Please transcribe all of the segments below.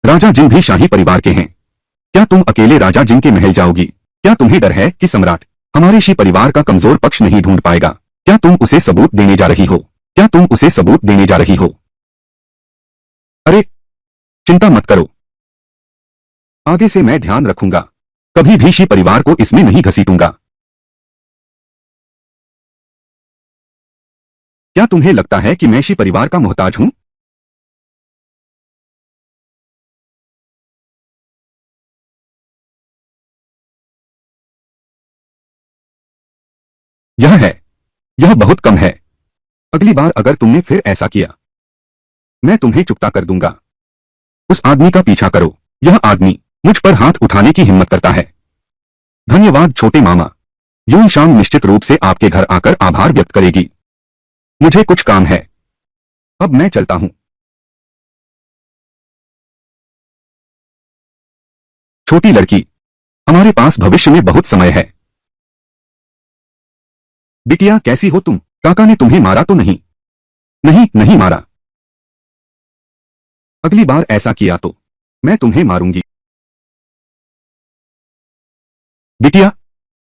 राजा जिन भी शाही परिवार के हैं। क्या तुम अकेले राजा जिन के महल जाओगी? क्या तुम्हें डर है कि सम्राट हमारे शी परिवार का कमजोर पक्ष नहीं ढूंढ पाएगा? क्या तुम उसे सबूत देने जा रही हो? क्या तुम उसे सबूत देने जा रही हो? अरे, चिंता मत करो, आगे से मैं ध्यान रखूंगा, कभी भी शी परिवार को इसमें नहीं घसीटूंगा। क्या तुम्हें लगता है कि मैं शी परिवार का मोहताज हूं? यह है, यह बहुत कम है। अगली बार अगर तुमने फिर ऐसा किया, मैं तुम्हें चुकता कर दूंगा। उस आदमी का पीछा करो। यह आदमी मुझ पर हाथ उठाने की हिम्मत करता है। धन्यवाद छोटे मामा। यूं शाम निश्चित रूप से आपके घर आकर आभार व्यक्त करेगी। मुझे कुछ काम है, अब मैं चलता हूं। छोटी लड़की, हमारे पास भविष्य में बहुत समय है। बिटिया कैसी हो तुम? काका ने तुम्हें मारा तो नहीं? नहीं, नहीं मारा। अगली बार ऐसा किया तो मैं तुम्हें मारूंगी। बिटिया,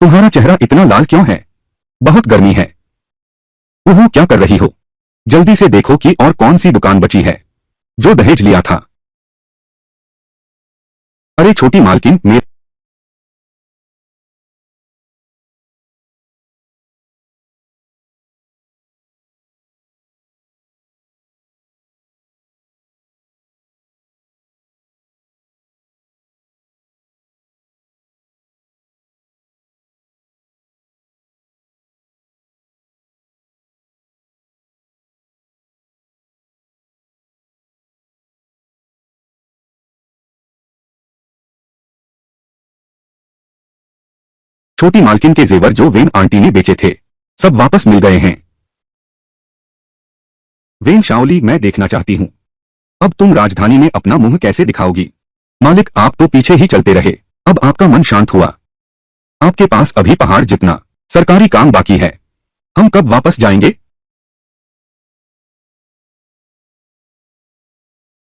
तुम्हारा चेहरा इतना लाल क्यों है? बहुत गर्मी है। ओहो, क्या कर रही हो? जल्दी से देखो कि और कौन सी दुकान बची है जो दहेज लिया था। अरे छोटी मालकिन, मेरे छोटी मालकिन के जेवर जो वेन आंटी ने बेचे थे, सब वापस मिल गए हैं। वेन शाओली, मैं देखना चाहती हूँ, अब तुम राजधानी में अपना मुंह कैसे दिखाओगी? मालिक, आप तो पीछे ही चलते रहे, अब आपका मन शांत हुआ। आपके पास अभी पहाड़ जितना सरकारी काम बाकी है। हम कब वापस जाएंगे?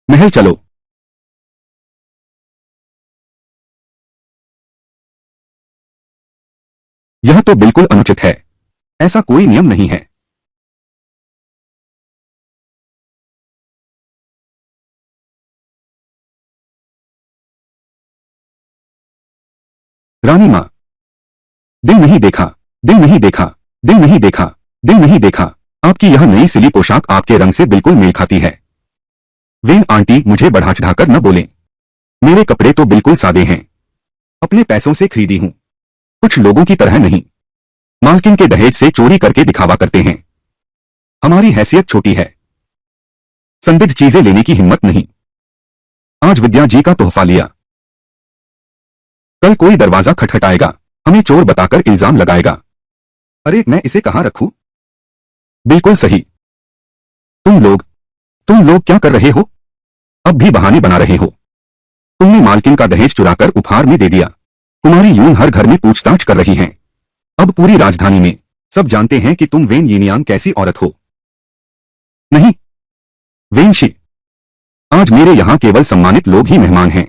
महल चलो। यह तो बिल्कुल अनुचित है। ऐसा कोई नियम नहीं है। रानी माँ, दिन नहीं देखा, दिन नहीं देखा, दिन नहीं देखा, दिन नहीं देखा। आपकी यह नई सिली पोशाक आपके रंग से बिल्कुल मेल खाती है। वेन आंटी, मुझे बढ़ा चढ़ाकर न बोलें। मेरे कपड़े तो बिल्कुल सादे हैं, अपने पैसों से खरीदी हूं, कुछ लोगों की तरह नहीं। मालकिन के दहेज से चोरी करके दिखावा करते हैं। हमारी हैसियत छोटी है, संदिग्ध चीजें लेने की हिम्मत नहीं। आज विद्या जी का तोहफा लिया, कल कोई दरवाजा खटखटाएगा, हमें चोर बताकर इल्जाम लगाएगा। अरे, मैं इसे कहां रखूं? बिल्कुल सही। तुम लोग क्या कर रहे हो? अब भी बहाने बना रहे हो। तुमने मालकिन का दहेज चुराकर उपहार में दे दिया। तुम्हारी यून हर घर में पूछताछ कर रही हैं। अब पूरी राजधानी में सब जानते हैं कि तुम वेन यिनियांग कैसी औरत हो। नहीं, वेनशी, आज मेरे यहाँ केवल सम्मानित लोग ही मेहमान हैं।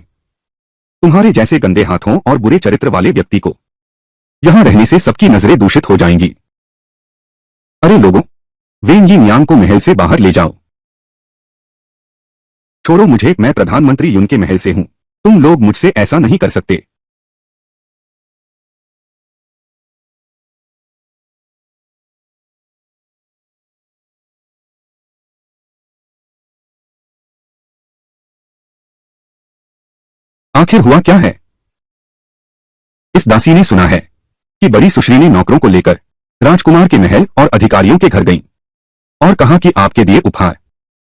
तुम्हारे जैसे गंदे हाथों और बुरे चरित्र वाले व्यक्ति को यहाँ रहने से सबकी नजरें दूषित हो जाएंगी। अरे लोगों, वेन यिनियांग को महल से बाहर ले जाओ। छोड़ो मुझे, मैं प्रधानमंत्री युन के महल से हूं। तुम लोग मुझसे ऐसा नहीं कर सकते। आखिर हुआ क्या है? इस दासी ने सुना है कि बड़ी सुश्री ने नौकरों को लेकर राजकुमार के महल और अधिकारियों के घर गईं और कहा कि आपके दिए उपहार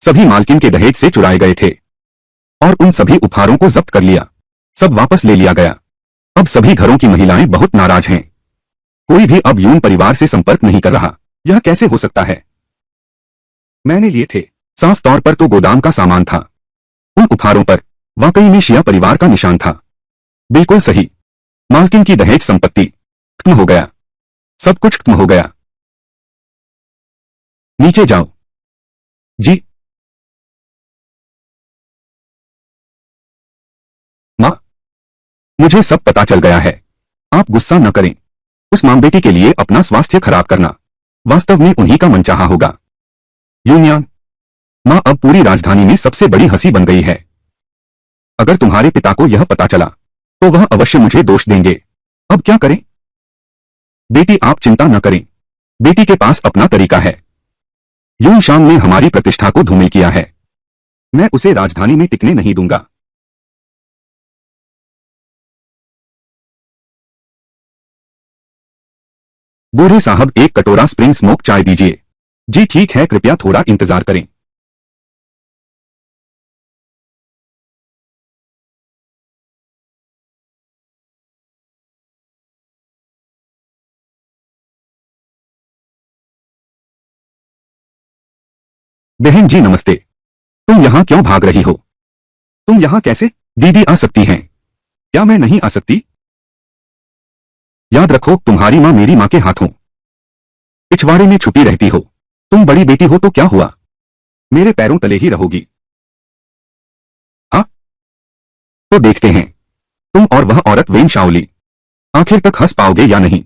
सभी मालकिन के दहेज से चुराए गए थे और उन सभी उपहारों को जब्त कर लिया। सब वापस ले लिया गया। अब सभी घरों की महिलाएं बहुत नाराज हैं। कोई भी अब यून परिवार से संपर्क नहीं कर रहा। यह कैसे हो सकता है? मैंने लिए थे, साफ तौर पर तो गोदाम का सामान था। उन उपहारों पर वाकई में शिया परिवार का निशान था। बिल्कुल सही। मालकिन की दहेज संपत्ति खत्म हो गया, सब कुछ खत्म हो गया। नीचे जाओ। जी। मुझे सब पता चल गया है। आप गुस्सा न करें। उस मां बेटी के लिए अपना स्वास्थ्य खराब करना वास्तव में उन्हीं का मनचाहा होगा। यूनियन मां अब पूरी राजधानी में सबसे बड़ी हंसी बन गई है। अगर तुम्हारे पिता को यह पता चला तो वह अवश्य मुझे दोष देंगे। अब क्या करें? बेटी आप चिंता न करें, बेटी के पास अपना तरीका है। यून शाम ने हमारी प्रतिष्ठा को धूमिल किया है। मैं उसे राजधानी में टिकने नहीं दूंगा। बूढ़े साहब एक कटोरा स्प्रिंग स्मोक चाय दीजिए। जी ठीक है, कृपया थोड़ा इंतजार करें। बहन जी नमस्ते। तुम यहाँ क्यों भाग रही हो? तुम यहाँ कैसे? दीदी आ सकती हैं। क्या मैं नहीं आ सकती? याद रखो तुम्हारी माँ मेरी माँ के हाथों पिछवाड़े में छुपी रहती हो। तुम बड़ी बेटी हो तो क्या हुआ, मेरे पैरों तले ही रहोगी। हाँ तो देखते हैं तुम और वह औरत वेन शाओली आखिर तक हंस पाओगे या नहीं।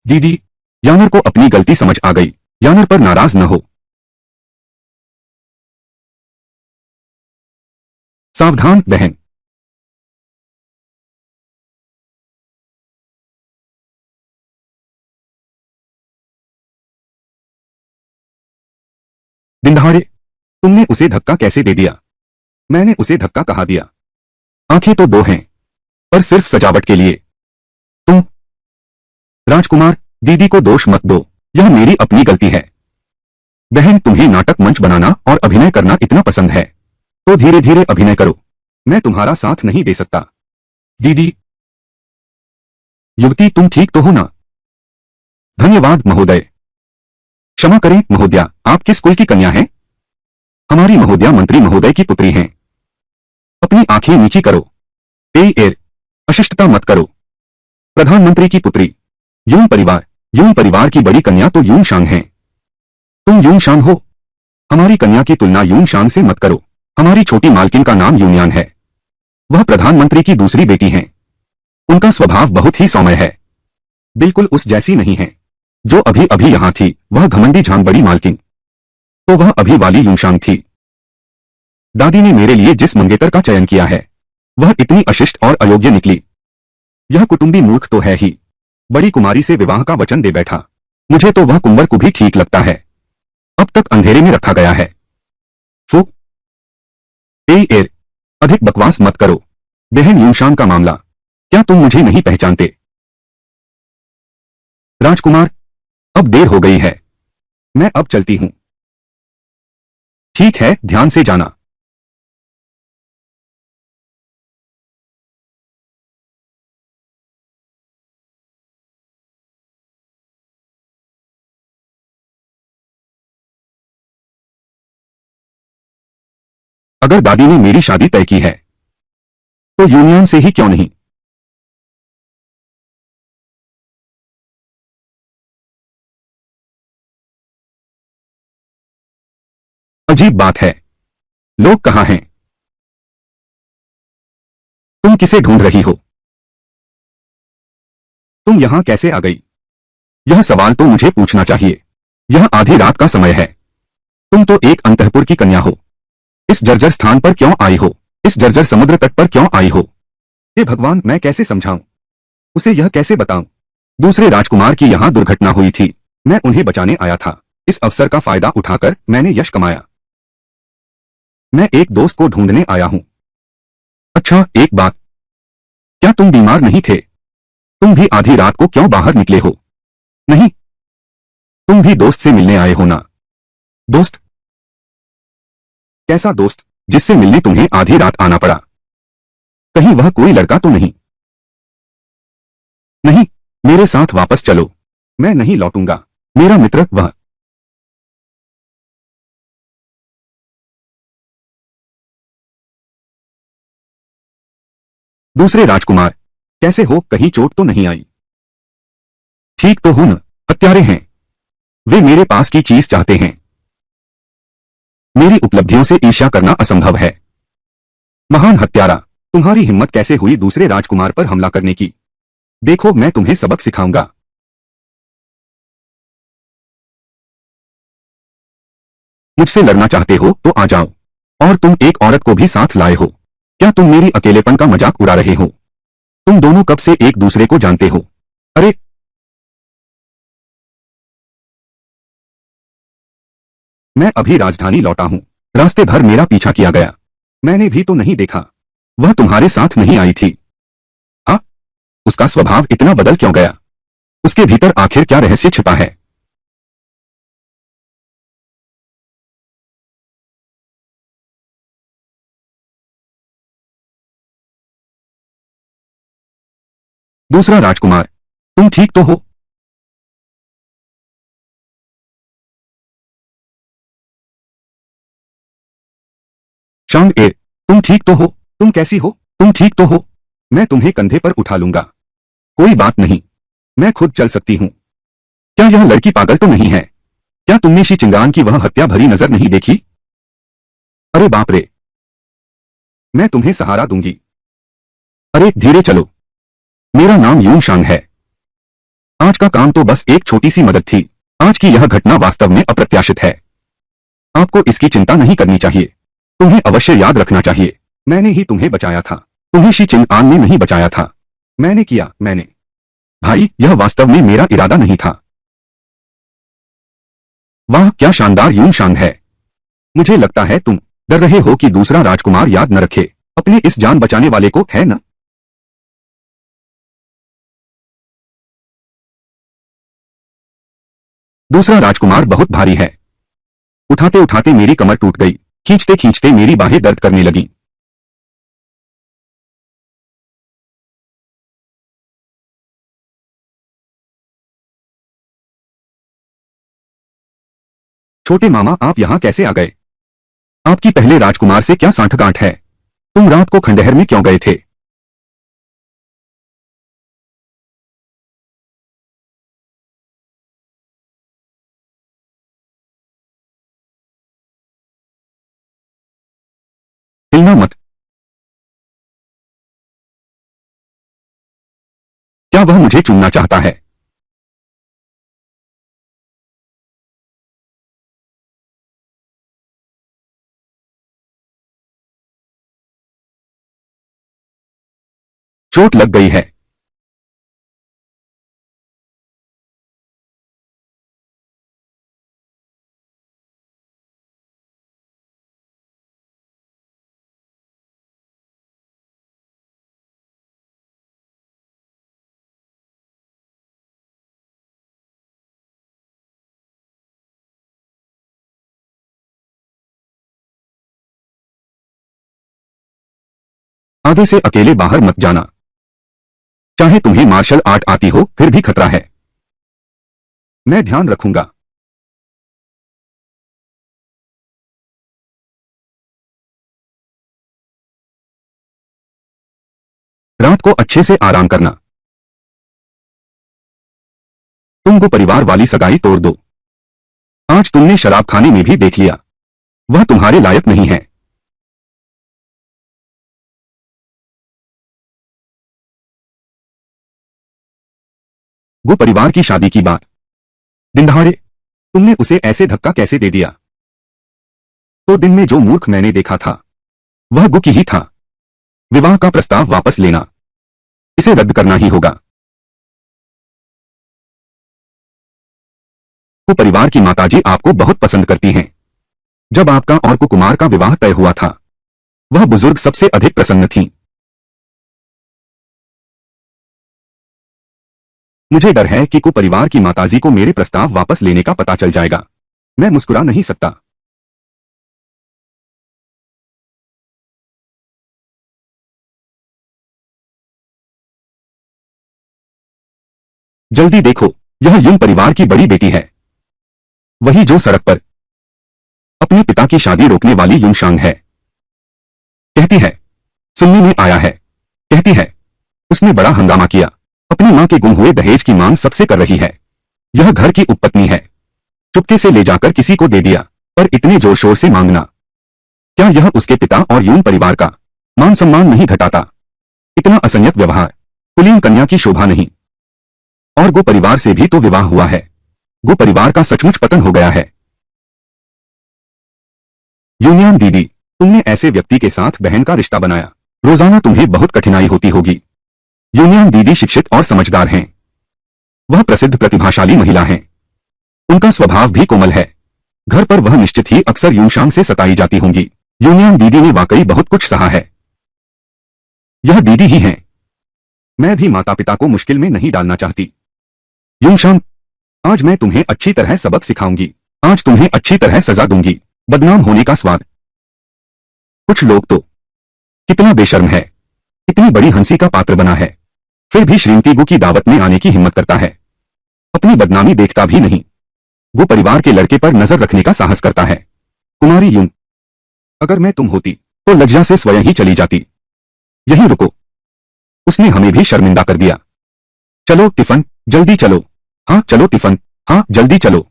दीदी यानर को अपनी गलती समझ आ गई। यानर पर नाराज न हो। सावधान बहन। दिन दहाड़े तुमने उसे धक्का कैसे दे दिया? मैंने उसे धक्का कहा दिया? आंखें तो दो हैं पर सिर्फ सजावट के लिए। तुम राजकुमार दीदी को दोष मत दो, यह मेरी अपनी गलती है। बहन तुम्हें नाटक मंच बनाना और अभिनय करना इतना पसंद है तो धीरे धीरे अभिनय करो। मैं तुम्हारा साथ नहीं दे सकता। दीदी युवती तुम ठीक तो हो ना? धन्यवाद महोदय। क्षमा करें महोदया, आप किस कुल की कन्या हैं? हमारी महोदया मंत्री महोदय की पुत्री हैं। अपनी आंखें नीची करो। एर अशिष्टता मत करो। प्रधानमंत्री की पुत्री। यून परिवार की बड़ी कन्या तो यून शांग हैं। तुम यून शांग हो। हमारी कन्या की तुलना यून शांग से मत करो। हमारी छोटी मालकिन का नाम यूनियान है। वह प्रधानमंत्री की दूसरी बेटी हैं। उनका स्वभाव बहुत ही सौम्य है, बिल्कुल उस जैसी नहीं है जो अभी अभी यहां थी। वह घमंडी झांग बड़ी मालकिन तो वह अभी वाली यूनशांग थी। दादी ने मेरे लिए जिस मंगेतर का चयन किया है वह इतनी अशिष्ट और अयोग्य निकली। यह कुटुंबी मूर्ख तो है ही, बड़ी कुमारी से विवाह का वचन दे बैठा। मुझे तो वह कुंवर को भी ठीक लगता है। अब तक अंधेरे में रखा गया है। फू एर अधिक बकवास मत करो। बहन यूनशांग का मामला, क्या तुम मुझे नहीं पहचानते? राजकुमार अब देर हो गई है, मैं अब चलती हूं। ठीक है, ध्यान से जाना। अगर दादी ने मेरी शादी तय की है तो यूनियन से ही क्यों नहीं? अजीब बात है, लोग कहां हैं? तुम किसे ढूंढ रही हो? तुम यहां कैसे आ गई? यह सवाल तो मुझे पूछना चाहिए। यह आधी रात का समय है। तुम तो एक अंतःपुर की कन्या हो। इस जर्जर स्थान पर क्यों आई हो? इस जर्जर समुद्र तट पर क्यों आई हो? हे भगवान, मैं कैसे समझाऊं? उसे यह कैसे बताऊं? दूसरे राजकुमार की यहां दुर्घटना हुई थी, मैं उन्हें बचाने आया था। इस अवसर का फायदा उठाकर मैंने यश कमाया। मैं एक दोस्त को ढूंढने आया हूं। अच्छा एक बात, क्या तुम बीमार नहीं थे? तुम भी आधी रात को क्यों बाहर निकले हो? नहीं, तुम भी दोस्त से मिलने आए हो ना? दोस्त? कैसा दोस्त जिससे मिलने तुम्हें आधी रात आना पड़ा? कहीं वह कोई लड़का तो नहीं? नहीं, मेरे साथ वापस चलो। मैं नहीं लौटूंगा। मेरा मित्र वह। दूसरे राजकुमार कैसे हो? कहीं चोट तो नहीं आई? ठीक तो हूं न? हत्यारे हैं वे, मेरे पास की चीज चाहते हैं। मेरी उपलब्धियों से ईर्ष्या करना असंभव है। महान हत्यारा। तुम्हारी हिम्मत कैसे हुई दूसरे राजकुमार पर हमला करने की? देखो मैं तुम्हें सबक सिखाऊंगा। मुझसे लड़ना चाहते हो तो आ जाओ। और तुम एक औरत को भी साथ लाए हो। क्या तुम मेरी अकेलेपन का मजाक उड़ा रहे हो? तुम दोनों कब से एक दूसरे को जानते हो? अरे, मैं अभी राजधानी लौटा हूं। रास्ते भर मेरा पीछा किया गया। मैंने भी तो नहीं देखा। वह तुम्हारे साथ नहीं आई थी। हाँ, उसका स्वभाव इतना बदल क्यों गया? उसके भीतर आखिर क्या रहस्य छिपा है? दूसरा राजकुमार, तुम ठीक तो हो? शांग ए, तुम ठीक तो हो? तुम कैसी हो? तुम ठीक तो हो? मैं तुम्हें कंधे पर उठा लूंगा। कोई बात नहीं, मैं खुद चल सकती हूँ। क्या यह लड़की पागल तो नहीं है? क्या तुमने शी चिंगान की वह हत्या भरी नजर नहीं देखी? अरे बाप रे, मैं तुम्हें सहारा दूंगी। अरे धीरे चलो। मेरा नाम यून शांग है। आज का काम तो बस एक छोटी सी मदद थी। आज की यह घटना वास्तव में अप्रत्याशित है। आपको इसकी चिंता नहीं करनी चाहिए। तुम्हें अवश्य याद रखना चाहिए, मैंने ही तुम्हें बचाया था। तुम्हें शी चिंगान ने नहीं बचाया था। मैंने किया, मैंने। भाई, यह वास्तव में मेरा इरादा नहीं था। वाह क्या शानदार यून शांग है। मुझे लगता है तुम डर रहे हो कि दूसरा राजकुमार याद न रखे अपने इस जान बचाने वाले को, है ना? दूसरा राजकुमार बहुत भारी है। उठाते उठाते मेरी कमर टूट गई। खींचते खींचते मेरी बाहें दर्द करने लगी। छोटे मामा, आप यहाँ कैसे आ गए? आपकी पहले राजकुमार से क्या सांठगांठ है? तुम रात को खंडहर में क्यों गए थे? हिलना मत। क्या वह मुझे चुनना चाहता है? चोट लग गई है। आगे से अकेले बाहर मत जाना। चाहे तुम्हें मार्शल आर्ट आती हो, फिर भी खतरा है। मैं ध्यान रखूंगा। रात को अच्छे से आराम करना। तुमको परिवार वाली सगाई तोड़ दो। आज तुमने शराब खाने में भी देख लिया। वह तुम्हारे लायक नहीं है। वो परिवार की शादी की बात, दिन दहाड़े तुमने उसे ऐसे धक्का कैसे दे दिया? तो दिन में जो मूर्ख मैंने देखा था, वह गुकी ही था। विवाह का प्रस्ताव वापस लेना, इसे रद्द करना ही होगा। को परिवार की माताजी आपको बहुत पसंद करती हैं। जब आपका और कुकुमार का विवाह तय हुआ था, वह बुजुर्ग सबसे अधिक प्रसन्न थीं। मुझे डर है कि कुपरिवार की माताजी को मेरे प्रस्ताव वापस लेने का पता चल जाएगा। मैं मुस्कुरा नहीं सकता। जल्दी देखो, यह युन परिवार की बड़ी बेटी है। वही जो सड़क पर अपने पिता की शादी रोकने वाली युनशांग है। कहती है, सुनने में आया है। कहती है, उसने बड़ा हंगामा किया। अपनी मां के गुम हुए दहेज की मांग सबसे कर रही है। यह घर की उपपत्नी है। चुपके से ले जाकर किसी को दे दिया, पर इतने जोर शोर से मांगना। क्या यह उसके पिता और यून परिवार का मान सम्मान नहीं घटाता। इतना असंयत व्यवहार कुलीन कन्या की शोभा नहीं। और गो परिवार से भी तो विवाह हुआ है। गो परिवार का सचमुच पतन हो गया है। यूनियन दीदी, तुमने ऐसे व्यक्ति के साथ बहन का रिश्ता बनाया। रोजाना तुम्हें बहुत कठिनाई होती होगी। यूनियन दीदी शिक्षित और समझदार हैं। वह प्रसिद्ध प्रतिभाशाली महिला हैं। उनका स्वभाव भी कोमल है। घर पर वह निश्चित ही अक्सर यूनशांग से सताई जाती होंगी। यूनियन दीदी ने वाकई बहुत कुछ सहा है। यह दीदी ही हैं। मैं भी माता पिता को मुश्किल में नहीं डालना चाहती। यूनशांग, आज मैं तुम्हें अच्छी तरह सबक सिखाऊंगी। आज तुम्हें अच्छी तरह सजा दूंगी। बदनाम होने का स्वाद। कुछ लोग तो कितना बेशर्म है, इतनी बड़ी हंसी का पात्र बना है, फिर भी श्रीमती गो की दावत में आने की हिम्मत करता है। अपनी बदनामी देखता भी नहीं। गो परिवार के लड़के पर नजर रखने का साहस करता है। कुमारी यून, अगर मैं तुम होती तो लज्जा से स्वयं ही चली जाती। यहीं रुको, उसने हमें भी शर्मिंदा कर दिया। चलो टिफन, जल्दी चलो। हाँ चलो टिफन, हाँ जल्दी चलो।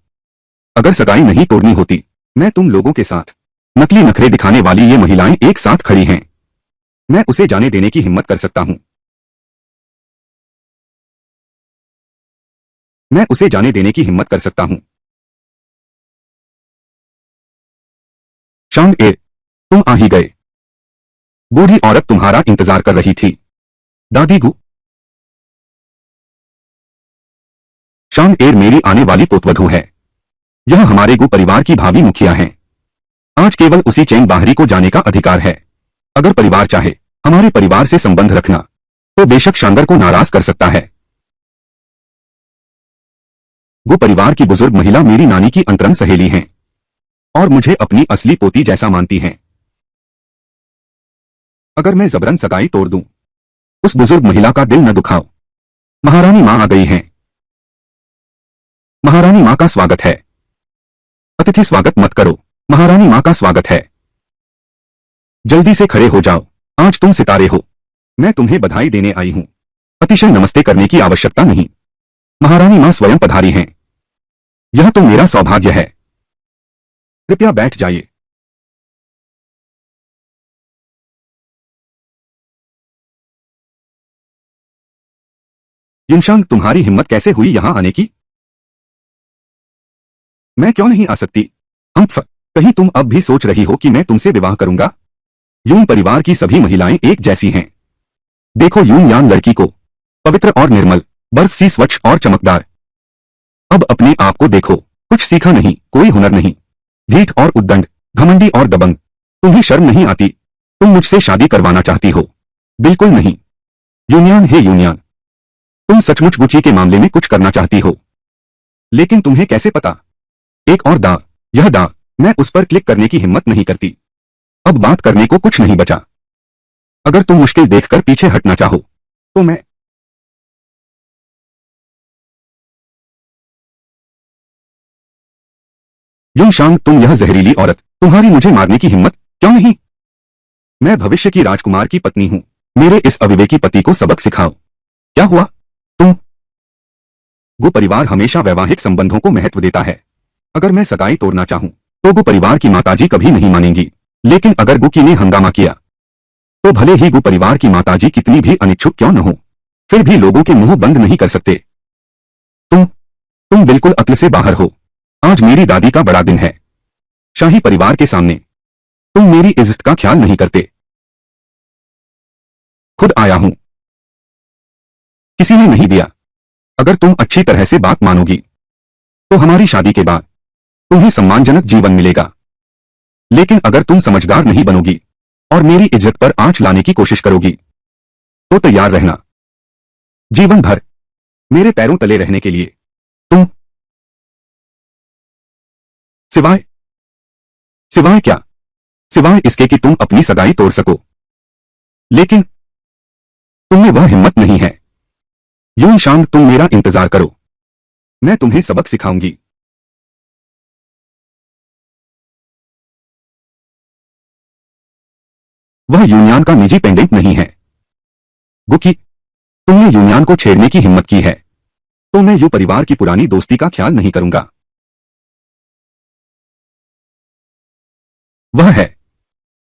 अगर सगाई नहीं तोड़नी होती, मैं तुम लोगों के साथ। नकली नखरे दिखाने वाली ये महिलाएं एक साथ खड़ी हैं। मैं उसे जाने देने की हिम्मत कर सकता हूं। मैं उसे जाने देने की हिम्मत कर सकता हूं। शांग ए, तुम आ ही गए। बूढ़ी औरत तुम्हारा इंतजार कर रही थी। दादी गु। शांग एर मेरी आने वाली पोतवधू है। यह हमारे गु परिवार की भावी मुखिया हैं। आज केवल उसी चैन बाहरी को जाने का अधिकार है। अगर परिवार चाहे हमारे परिवार से संबंध रखना, तो बेशक शांगर को नाराज कर सकता है। गु परिवार की बुजुर्ग महिला मेरी नानी की अंतरंग सहेली हैं और मुझे अपनी असली पोती जैसा मानती हैं। अगर मैं जबरन सगाई तोड़ दूं, उस बुजुर्ग महिला का दिल न दुखाओ। महारानी मां आ गई हैं। महारानी मां का स्वागत है। अतिथि स्वागत मत करो। महारानी मां का स्वागत है। जल्दी से खड़े हो जाओ। आज तुम सितारे हो। मैं तुम्हें बधाई देने आई हूं। अतिशय नमस्ते करने की आवश्यकता नहीं। महारानी मां स्वयं पधारी हैं। यह तो मेरा सौभाग्य है। कृपया बैठ जाइए। युनशांग, तुम्हारी हिम्मत कैसे हुई यहां आने की? मैं क्यों नहीं आ सकती? कहीं तुम अब भी सोच रही हो कि मैं तुमसे विवाह करूंगा? यून परिवार की सभी महिलाएं एक जैसी हैं। देखो यून यान लड़की को, पवित्र और निर्मल, बर्फ सी स्वच्छ और चमकदार। अब अपने आप को देखो। कुछ सीखा नहीं, कोई हुनर नहीं, ढीठ और उद्दंड, घमंडी और दबंग। तुम्हें शर्म नहीं आती? तुम मुझसे शादी करवाना चाहती हो? बिल्कुल नहीं। यूनियन है यूनियन, तुम सचमुच गुची के मामले में कुछ करना चाहती हो। लेकिन तुम्हें कैसे पता? एक और दा, यह दा, मैं उस पर क्लिक करने की हिम्मत नहीं करती। अब बात करने को कुछ नहीं बचा। अगर तुम मुश्किल देखकर पीछे हटना चाहो, तो मैं। युनशांग, तुम यह जहरीली औरत, तुम्हारी मुझे मारने की हिम्मत क्यों नहीं? मैं भविष्य की राजकुमार की पत्नी हूं। मेरे इस अविवेकी पति को सबक सिखाओ। क्या हुआ? तुम। गो परिवार हमेशा वैवाहिक संबंधों को महत्व देता है। अगर मैं सगाई तोड़ना चाहूं, तो गो परिवार की माताजी कभी नहीं मानेंगी। लेकिन अगर गुकी ने हंगामा किया, तो भले ही गो परिवार की माताजी कितनी भी अनिच्छुक क्यों न हो, फिर भी लोगों के मुंह बंद नहीं कर सकते। तुम बिल्कुल अक्ल से बाहर हो। आज मेरी दादी का बड़ा दिन है। शाही परिवार के सामने तुम मेरी इज्जत का ख्याल नहीं करते। खुद आया हूं। किसी ने नहीं दिया। अगर तुम अच्छी तरह से बात मानोगी, तो हमारी शादी के बाद तुम्हें सम्मानजनक जीवन मिलेगा। लेकिन अगर तुम समझदार नहीं बनोगी और मेरी इज्जत पर आंच लाने की कोशिश करोगी, तो तैयार रहना। जीवन भर मेरे पैरों तले रहने के लिए। तुम। सिवाय सिवाय क्या? सिवाय इसके कि तुम अपनी सगाई तोड़ सको। लेकिन तुम में वह हिम्मत नहीं है। युनशांग, तुम मेरा इंतजार करो। मैं तुम्हें सबक सिखाऊंगी। वह यूनियन का निजी पेंडेंट नहीं है। गुकी, तुमने यूनियन को छेड़ने की हिम्मत की है, तो मैं यू परिवार की पुरानी दोस्ती का ख्याल नहीं करूंगा।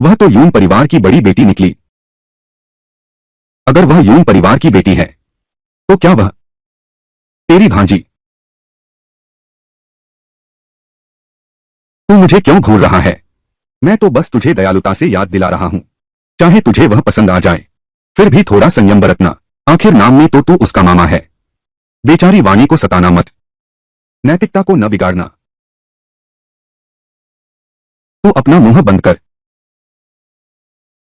वह तो यून परिवार की बड़ी बेटी निकली। अगर वह यून परिवार की बेटी है तो क्या वह तेरी भांजी? तू मुझे क्यों घूर रहा है? मैं तो बस तुझे दयालुता से याद दिला रहा हूं। चाहे तुझे वह पसंद आ जाए, फिर भी थोड़ा संयम बरतना। आखिर नाम में तो तू उसका मामा है। बेचारी वाणी को सताना मत, नैतिकता को न बिगाड़ना। तू अपना मुंह बंद कर।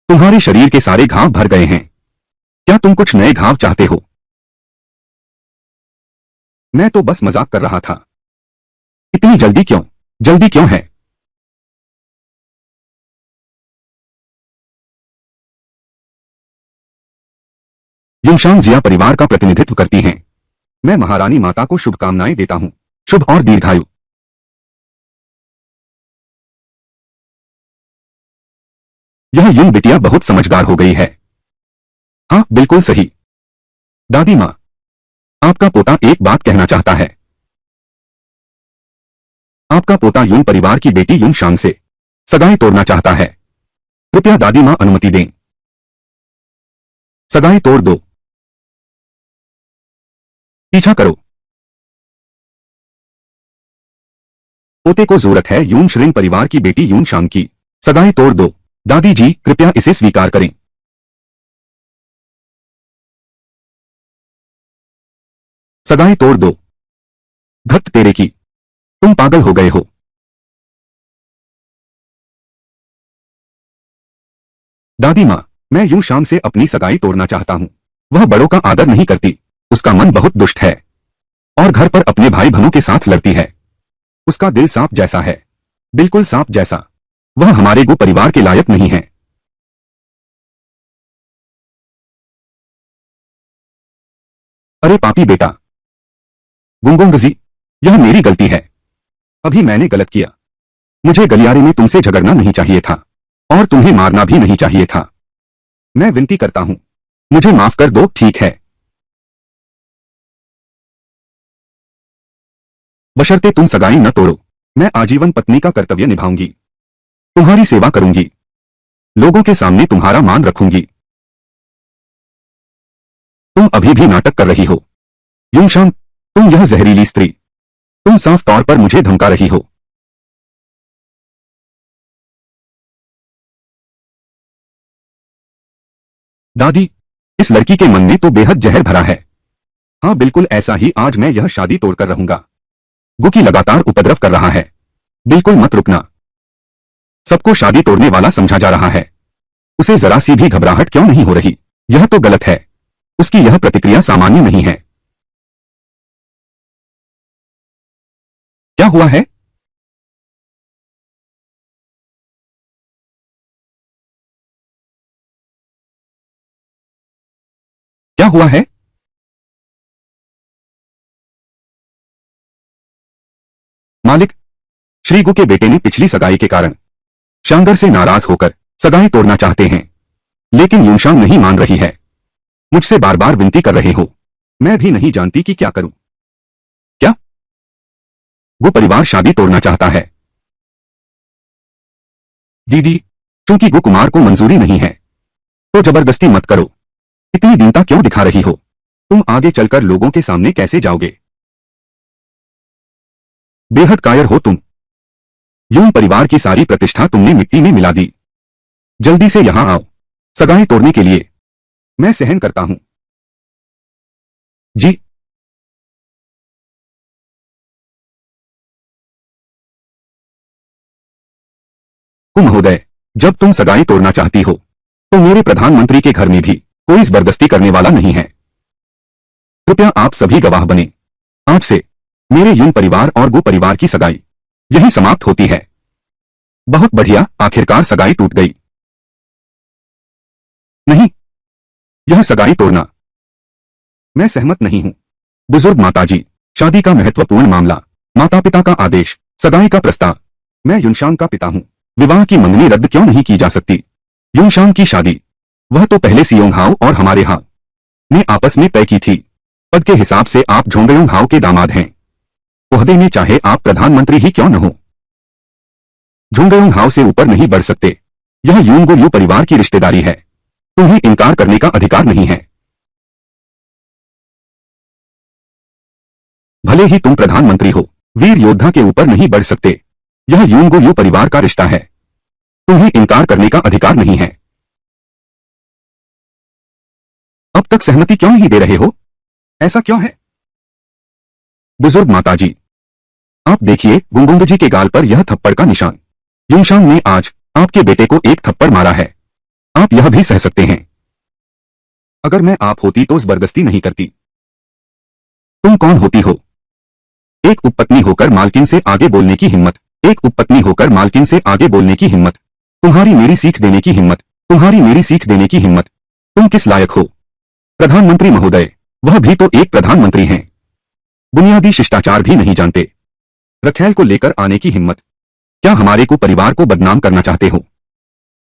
तुम्हारे शरीर के सारे घाव भर गए हैं। क्या तुम कुछ नए घाव चाहते हो? मैं तो बस मजाक कर रहा था। इतनी जल्दी क्यों? जल्दी क्यों है? युमशान जिया परिवार का प्रतिनिधित्व करती हैं। मैं महारानी माता को शुभकामनाएं देता हूं। शुभ और दीर्घायु। यह यून बिटिया बहुत समझदार हो गई है। हाँ, बिल्कुल सही। दादी माँ, आपका पोता एक बात कहना चाहता है। आपका पोता यून परिवार की बेटी युनशांग से सगाई तोड़ना चाहता है। कृपया दादी माँ अनुमति दें। सगाई तोड़ दो। पीछा करो। पोते को जरूरत है यून श्रिंग परिवार की बेटी युनशांग की। सगाई तोड़ दो। दादी जी, कृपया इसे स्वीकार करें। सगाई तोड़ दो। धत तेरे की, तुम पागल हो गए हो। दादी माँ, मैं युनशांग से अपनी सगाई तोड़ना चाहता हूँ। वह बड़ों का आदर नहीं करती। उसका मन बहुत दुष्ट है और घर पर अपने भाई बहनों के साथ लड़ती है। उसका दिल सांप जैसा है, बिल्कुल सांप जैसा। वह हमारे गो परिवार के लायक नहीं है। अरे पापी बेटा, गुंगोंगजी, यह मेरी गलती है। अभी मैंने गलत किया। मुझे गलियारे में तुमसे झगड़ना नहीं चाहिए था और तुम्हें मारना भी नहीं चाहिए था। मैं विनती करता हूं, मुझे माफ कर दो, ठीक है? बशर्ते तुम सगाई न तोड़ो। मैं आजीवन पत्नी का कर्तव्य निभाऊंगी। तुम्हारी सेवा करूंगी। लोगों के सामने तुम्हारा मान रखूंगी। तुम अभी भी नाटक कर रही हो। युनशांग, तुम यह जहरीली स्त्री, तुम साफ तौर पर मुझे धमका रही हो। दादी, इस लड़की के मन में तो बेहद जहर भरा है। हाँ, बिल्कुल ऐसा ही। आज मैं यह शादी तोड़कर रहूंगा। गुकी लगातार उपद्रव कर रहा है। बिल्कुल मत रुकना। सबको शादी तोड़ने वाला समझा जा रहा है। उसे जरा सी भी घबराहट क्यों नहीं हो रही? यह तो गलत है। उसकी यह प्रतिक्रिया सामान्य नहीं है। क्या हुआ है? क्या हुआ है? मालिक, श्रीगु के बेटे ने पिछली सगाई के कारण शांगर से नाराज होकर सगाई तोड़ना चाहते हैं, लेकिन युनशांग नहीं मान रही है। मुझसे बार बार विनती कर रहे हो। मैं भी नहीं जानती कि क्या करूं। क्या? वो परिवार शादी तोड़ना चाहता है? दीदी, क्योंकि गो कुमार को मंजूरी नहीं है तो जबरदस्ती मत करो। इतनी दीनता क्यों दिखा रही हो? तुम आगे चलकर लोगों के सामने कैसे जाओगे? बेहद कायर हो तुम। यून परिवार की सारी प्रतिष्ठा तुमने मिट्टी में मिला दी। जल्दी से यहां आओ, सगाई तोड़ने के लिए। मैं सहन करता हूं। जी। महोदय, जब तुम सगाई तोड़ना चाहती हो तो मेरे प्रधानमंत्री के घर में भी कोई जबरदस्ती करने वाला नहीं है। कृपया आप सभी गवाह बने। आज से मेरे यून परिवार और गो परिवार की सगाई यही समाप्त होती है। बहुत बढ़िया, आखिरकार सगाई टूट गई। नहीं, यह सगाई तोड़ना मैं सहमत नहीं हूं। बुजुर्ग माताजी, शादी का महत्वपूर्ण मामला, माता पिता का आदेश, सगाई का प्रस्ताव। मैं युनशांग का पिता हूं। विवाह की मंगनी रद्द क्यों नहीं की जा सकती? युनशांग की शादी, वह तो पहले सियोंग हाओ और हमारे हाओ ने आपस में तय की थी। पद के हिसाब से आप झोंगयोंग हाओ के दामाद हैं। ओहदे में चाहे आप प्रधानमंत्री ही क्यों न हो, झोंगयोंग हाओ से ऊपर नहीं बढ़ सकते। यह यूनगो यू परिवार की रिश्तेदारी है। तुम्हें इनकार करने का अधिकार नहीं है। भले ही तुम प्रधानमंत्री हो, वीर योद्धा के ऊपर नहीं बढ़ सकते। यह यूंगो यू परिवार का रिश्ता है। तुम्हें इनकार करने का अधिकार नहीं है। अब तक सहमति क्यों नहीं दे रहे हो? ऐसा क्यों है? बुजुर्ग माताजी, आप देखिए गुंगुंग जी के गाल पर यह थप्पड़ का निशान। युनशांग ने आज आपके बेटे को एक थप्पड़ मारा है। आप यह भी सह सकते हैं। अगर मैं आप होती तो जबरदस्ती नहीं करती। तुम कौन होती हो? एक उपपत्नी होकर मालकिन से आगे बोलने की हिम्मत। एक उपपत्नी होकर मालकिन से आगे बोलने की हिम्मत। तुम्हारी मेरी सीख देने की हिम्मत। तुम्हारी मेरी सीख देने की हिम्मत। तुम किस लायक हो? प्रधानमंत्री महोदय, वह भी तो एक प्रधानमंत्री हैं। बुनियादी शिष्टाचार भी नहीं जानते। रखेल को लेकर आने की हिम्मत। क्या हमारे को परिवार को बदनाम करना चाहते हो?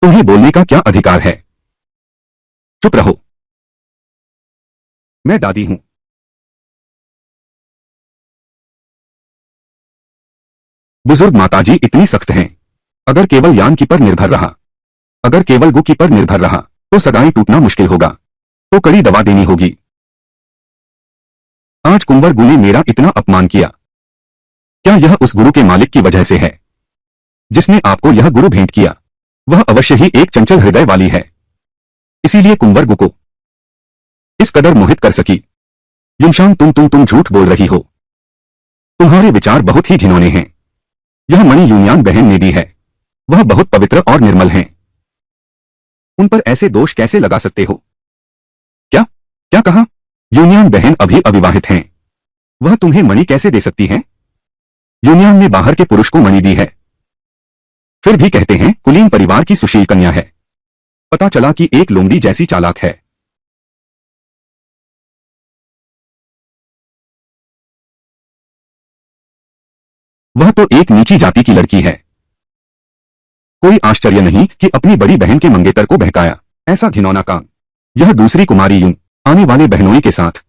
तुम्हें बोलने का क्या अधिकार है? चुप रहो। मैं दादी हूं। बुजुर्ग माताजी इतनी सख्त हैं। अगर केवल यान की पर निर्भर रहा, अगर केवल गु की पर निर्भर रहा, तो सगाई टूटना मुश्किल होगा। तो कड़ी दवा देनी होगी। आज कुंवर गु ने मेरा इतना अपमान किया। क्या यह उस गुरु के मालिक की वजह से है जिसने आपको यह गुरु भेंट किया? वह अवश्य ही एक चंचल हृदय वाली है, इसीलिए कुंवर गु को इस कदर मोहित कर सकी। युनशांग, तुम झूठ बोल रही हो। तुम्हारे विचार बहुत ही घिनौने हैं। यह मणि यूनियान बहन ने दी है। वह बहुत पवित्र और निर्मल हैं। उन पर ऐसे दोष कैसे लगा सकते हो? क्या क्या कहा? यूनियान बहन अभी अविवाहित हैं। वह तुम्हें मणि कैसे दे सकती हैं? यूनियान ने बाहर के पुरुष को मणि दी है। फिर भी कहते हैं कुलीन परिवार की सुशील कन्या है। पता चला कि एक लोमड़ी जैसी चालाक है। वह तो एक नीची जाति की लड़की है। कोई आश्चर्य नहीं कि अपनी बड़ी बहन के मंगेतर को बहकाया। ऐसा घिनौना काम। यह दूसरी कुमारी यूं आने वाले बहनोई के साथ।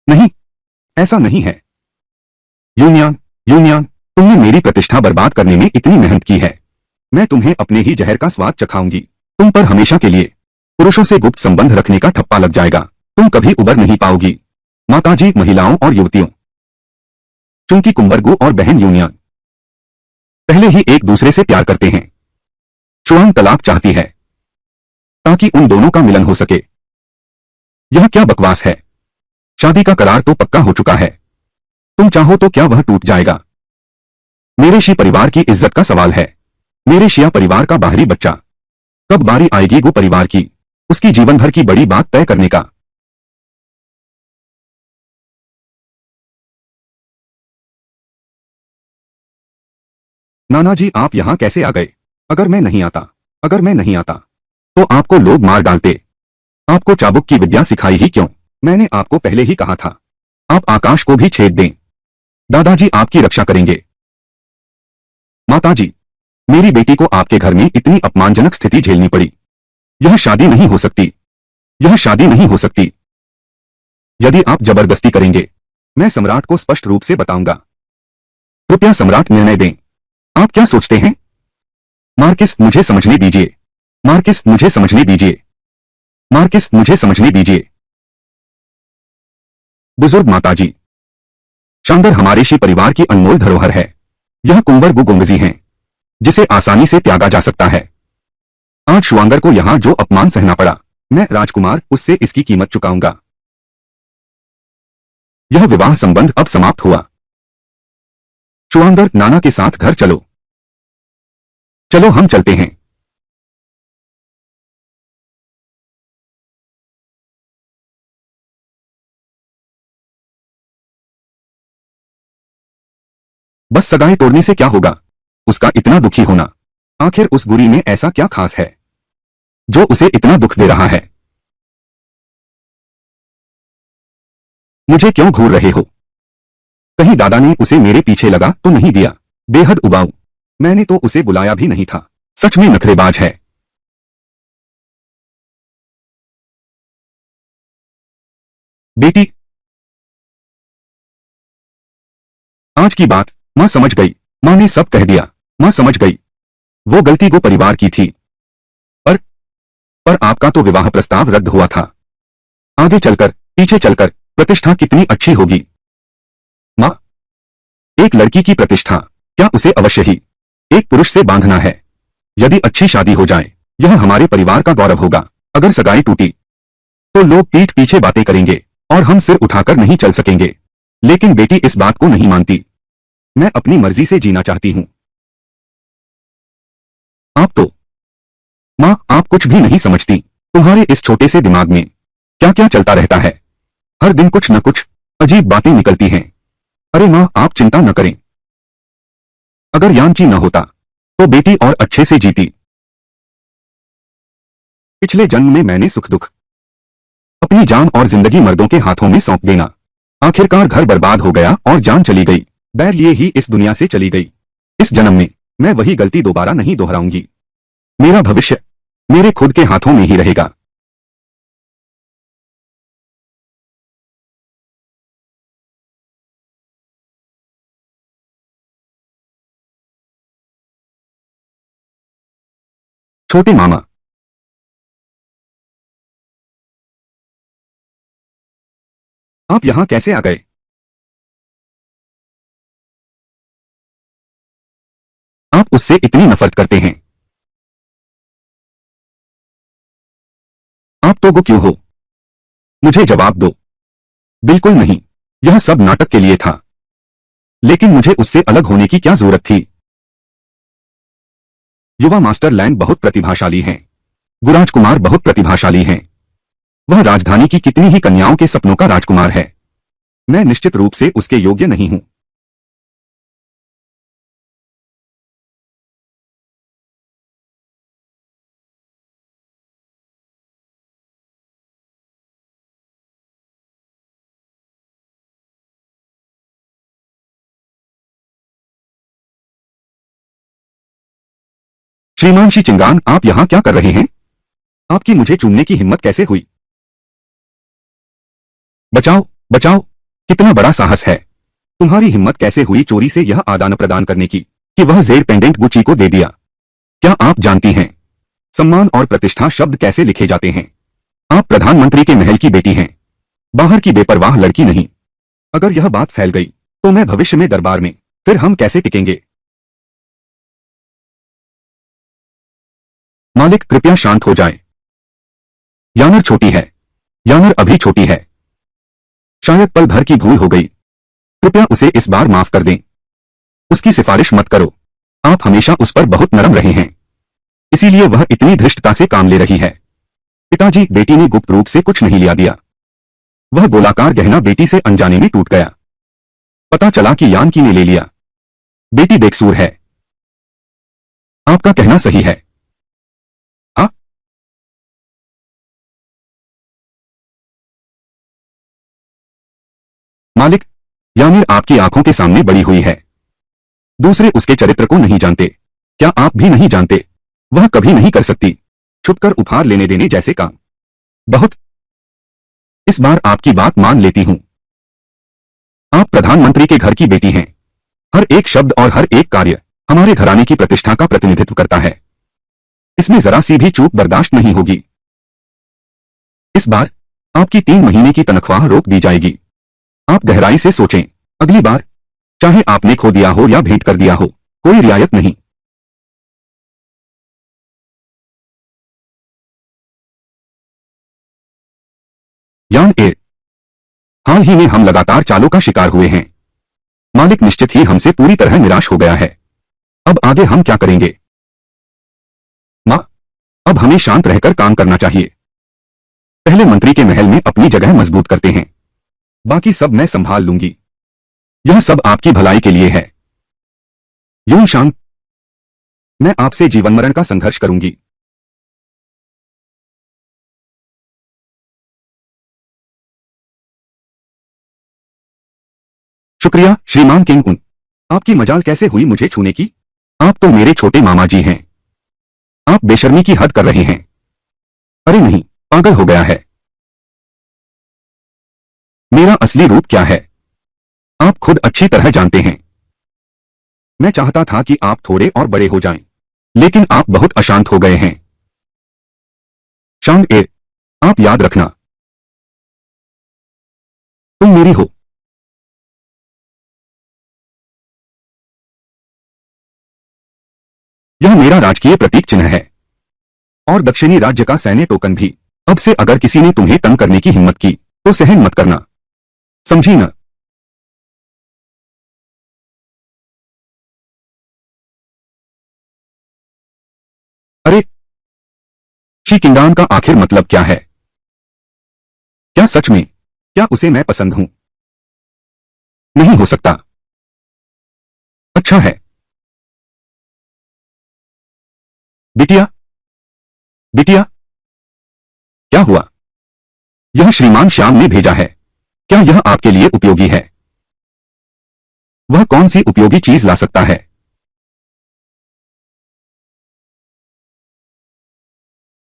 नहीं, ऐसा नहीं है। यूनियान, यूनियान, तुमने मेरी प्रतिष्ठा बर्बाद करने में इतनी मेहनत की है। मैं तुम्हें अपने ही जहर का स्वाद चखाऊंगी। तुम पर हमेशा के लिए पुरुषों से गुप्त संबंध रखने का ठप्पा लग जाएगा। तुम कभी उबर नहीं पाओगी। माताजी, महिलाओं और युवतियों, चूंकि कुंवरगु और बहन यूनियान पहले ही एक दूसरे से प्यार करते हैं, शुआंग तलाक चाहती है ताकि उन दोनों का मिलन हो सके। यह क्या बकवास है? शादी का करार तो पक्का हो चुका है। तुम चाहो तो क्या वह टूट जाएगा? मेरे शी परिवार की इज्जत का सवाल है। मेरे शिया परिवार का बाहरी बच्चा। कब बारी आएगी गु परिवार की, उसकी जीवन भर की बड़ी बात तय करने का? नाना जी, आप यहां कैसे आ गए? अगर मैं नहीं आता, अगर मैं नहीं आता तो आपको लोग मार डालते। आपको चाबुक की विद्या सिखाई ही क्यों? मैंने आपको पहले ही कहा था, आप आकाश को भी छेद दें। दादाजी आपकी रक्षा करेंगे। माताजी, मेरी बेटी को आपके घर में इतनी अपमानजनक स्थिति झेलनी पड़ी। यह शादी नहीं हो सकती। यह शादी नहीं हो सकती। यदि आप जबरदस्ती करेंगे, मैं सम्राट को स्पष्ट रूप से बताऊंगा। कृपया सम्राट निर्णय दें। आप क्या सोचते हैं? मार्किस, मुझे समझने दीजिए। मार्किस, मुझे समझने दीजिए। मार्किस, मुझे समझने दीजिए। बुजुर्ग माताजी, शांगर हमारे शी परिवार की अनमोल धरोहर है। यह कुंवर गु गोंगजी हैं, जिसे आसानी से त्यागा जा सकता है। आज शुआंगर को यहां जो अपमान सहना पड़ा, मैं राजकुमार उससे इसकी कीमत चुकाऊंगा। यह विवाह संबंध अब समाप्त हुआ। शुआंगर, नाना के साथ घर चलो। चलो हम चलते हैं। बस सगाई तोड़ने से क्या होगा? उसका इतना दुखी होना, आखिर उस गुरी में ऐसा क्या खास है जो उसे इतना दुख दे रहा है? मुझे क्यों घूर रहे हो? कहीं दादा ने उसे मेरे पीछे लगा तो नहीं दिया? बेहद उबाऊ। मैंने तो उसे बुलाया भी नहीं था। सच में नखरेबाज है। बेटी, आज की बात मां समझ गई। मां ने सब कह दिया। मां समझ गई। वो गलती को परिवार की थी। पर पर आपका तो विवाह प्रस्ताव रद्द हुआ था। आगे चलकर, पीछे चलकर प्रतिष्ठा कितनी अच्छी होगी। माँ, एक लड़की की प्रतिष्ठा क्या उसे अवश्य ही एक पुरुष से बांधना है? यदि अच्छी शादी हो जाए, यह हमारे परिवार का गौरव होगा। अगर सगाई टूटी तो लोग पीठ पीछे बातें करेंगे और हम सिर उठाकर नहीं चल सकेंगे। लेकिन बेटी इस बात को नहीं मानती। मैं अपनी मर्जी से जीना चाहती हूं। आप तो माँ, आप कुछ भी नहीं समझती। तुम्हारे इस छोटे से दिमाग में क्या क्या चलता रहता है। हर दिन कुछ न कुछ अजीब बातें निकलती हैं। अरे माँ, आप चिंता न करें। अगर यानची न होता तो बेटी और अच्छे से जीती। पिछले जन्म में मैंने सुख दुख अपनी जान और जिंदगी मर्दों के हाथों में सौंप देना। आखिरकार घर बर्बाद हो गया और जान चली गई। बैर लिए ही इस दुनिया से चली गई। इस जन्म में मैं वही गलती दोबारा नहीं दोहराऊंगी। मेरा भविष्य मेरे खुद के हाथों में ही रहेगा। छोटे मामा, आप यहां कैसे आ गए? आप उससे इतनी नफरत करते हैं। आप तो गो क्यों हो? मुझे जवाब दो। बिल्कुल नहीं, यह सब नाटक के लिए था। लेकिन मुझे उससे अलग होने की क्या जरूरत थी? युवा मास्टर लैंग बहुत प्रतिभाशाली हैं। गुराज कुमार बहुत प्रतिभाशाली हैं। वह राजधानी की कितनी ही कन्याओं के सपनों का राजकुमार है। मैं निश्चित रूप से उसके योग्य नहीं हूं। श्रीमान शी चिंगान, आप यहां क्या कर रहे हैं? आपकी मुझे चूमने की हिम्मत कैसे हुई? बचाओ, बचाओ! कितना बड़ा साहस है। तुम्हारी हिम्मत कैसे हुई चोरी से यह आदान प्रदान करने की कि वह जेड पेंडेंट गुची को दे दिया? क्या आप जानती हैं सम्मान और प्रतिष्ठा शब्द कैसे लिखे जाते हैं? आप प्रधानमंत्री के महल की बेटी हैं, बाहर की बेपरवाह लड़की नहीं। अगर यह बात फैल गई तो मैं भविष्य में दरबार में फिर हम कैसे टिकेंगे? मालिक, कृपया शांत हो जाएं। यानर छोटी है। यानर अभी छोटी है। शायद पल भर की भूल हो गई। कृपया उसे इस बार माफ कर दें। उसकी सिफारिश मत करो। आप हमेशा उस पर बहुत नरम रहे हैं, इसीलिए वह इतनी धृष्टता से काम ले रही है। पिताजी, बेटी ने गुप्त रूप से कुछ नहीं लिया दिया। वह गोलाकार गहना बेटी से अनजाने में टूट गया। पता चला कि यानकी ने ले लिया। बेटी बेकसूर है। आपका कहना सही है। हाँ, मालिक, यामिर आपकी आंखों के सामने बड़ी हुई है। दूसरे उसके चरित्र को नहीं जानते। क्या आप भी नहीं जानते? वह कभी नहीं कर सकती छुपकर उपहार लेने देने जैसे काम। बहुत। इस बार आपकी बात मान लेती हूं। आप प्रधानमंत्री के घर की बेटी हैं। हर एक शब्द और हर एक कार्य हमारे घराने की प्रतिष्ठा का प्रतिनिधित्व करता है। इसमें जरा सी भी चूक बर्दाश्त नहीं होगी। इस बार आपकी 3 महीने की तनख्वाह रोक दी जाएगी। आप गहराई से सोचें। अगली बार, चाहे आपने खो दिया हो या भेंट कर दिया हो, कोई रियायत नहीं। यान ए, हाल ही में हम लगातार चालों का शिकार हुए हैं। मालिक निश्चित ही हमसे पूरी तरह निराश हो गया है। अब आगे हम क्या करेंगे? माँ, अब हमें शांत रहकर काम करना चाहिए। पहले मंत्री के महल में अपनी जगह मजबूत करते हैं। बाकी सब मैं संभाल लूंगी। यह सब आपकी भलाई के लिए है। यून शांत, मैं आपसे जीवन मरण का संघर्ष करूंगी। शुक्रिया श्रीमान किंग उन। आपकी मजाल कैसे हुई मुझे छूने की? आप तो मेरे छोटे मामा जी हैं। आप बेशर्मी की हद कर रहे हैं। अरे नहीं, पागल हो गया है। मेरा असली रूप क्या है आप खुद अच्छी तरह जानते हैं। मैं चाहता था कि आप थोड़े और बड़े हो जाएं। लेकिन आप बहुत अशांत हो गए हैं। शांग ए, आप याद रखना, तुम मेरी हो। यह मेरा राजकीय प्रतीक चिन्ह है और दक्षिणी राज्य का सैन्य टोकन भी। अब से अगर किसी ने तुम्हें तंग करने की हिम्मत की तो सहन मत करना, समझी ना? अरे, शिकिंदान का आखिर मतलब क्या है? क्या सच में, क्या उसे मैं पसंद हूं? नहीं हो सकता। अच्छा है। बिटिया, बिटिया, क्या हुआ? यह श्रीमान श्याम ने भेजा है। क्या यह आपके लिए उपयोगी है? वह कौन सी उपयोगी चीज ला सकता है?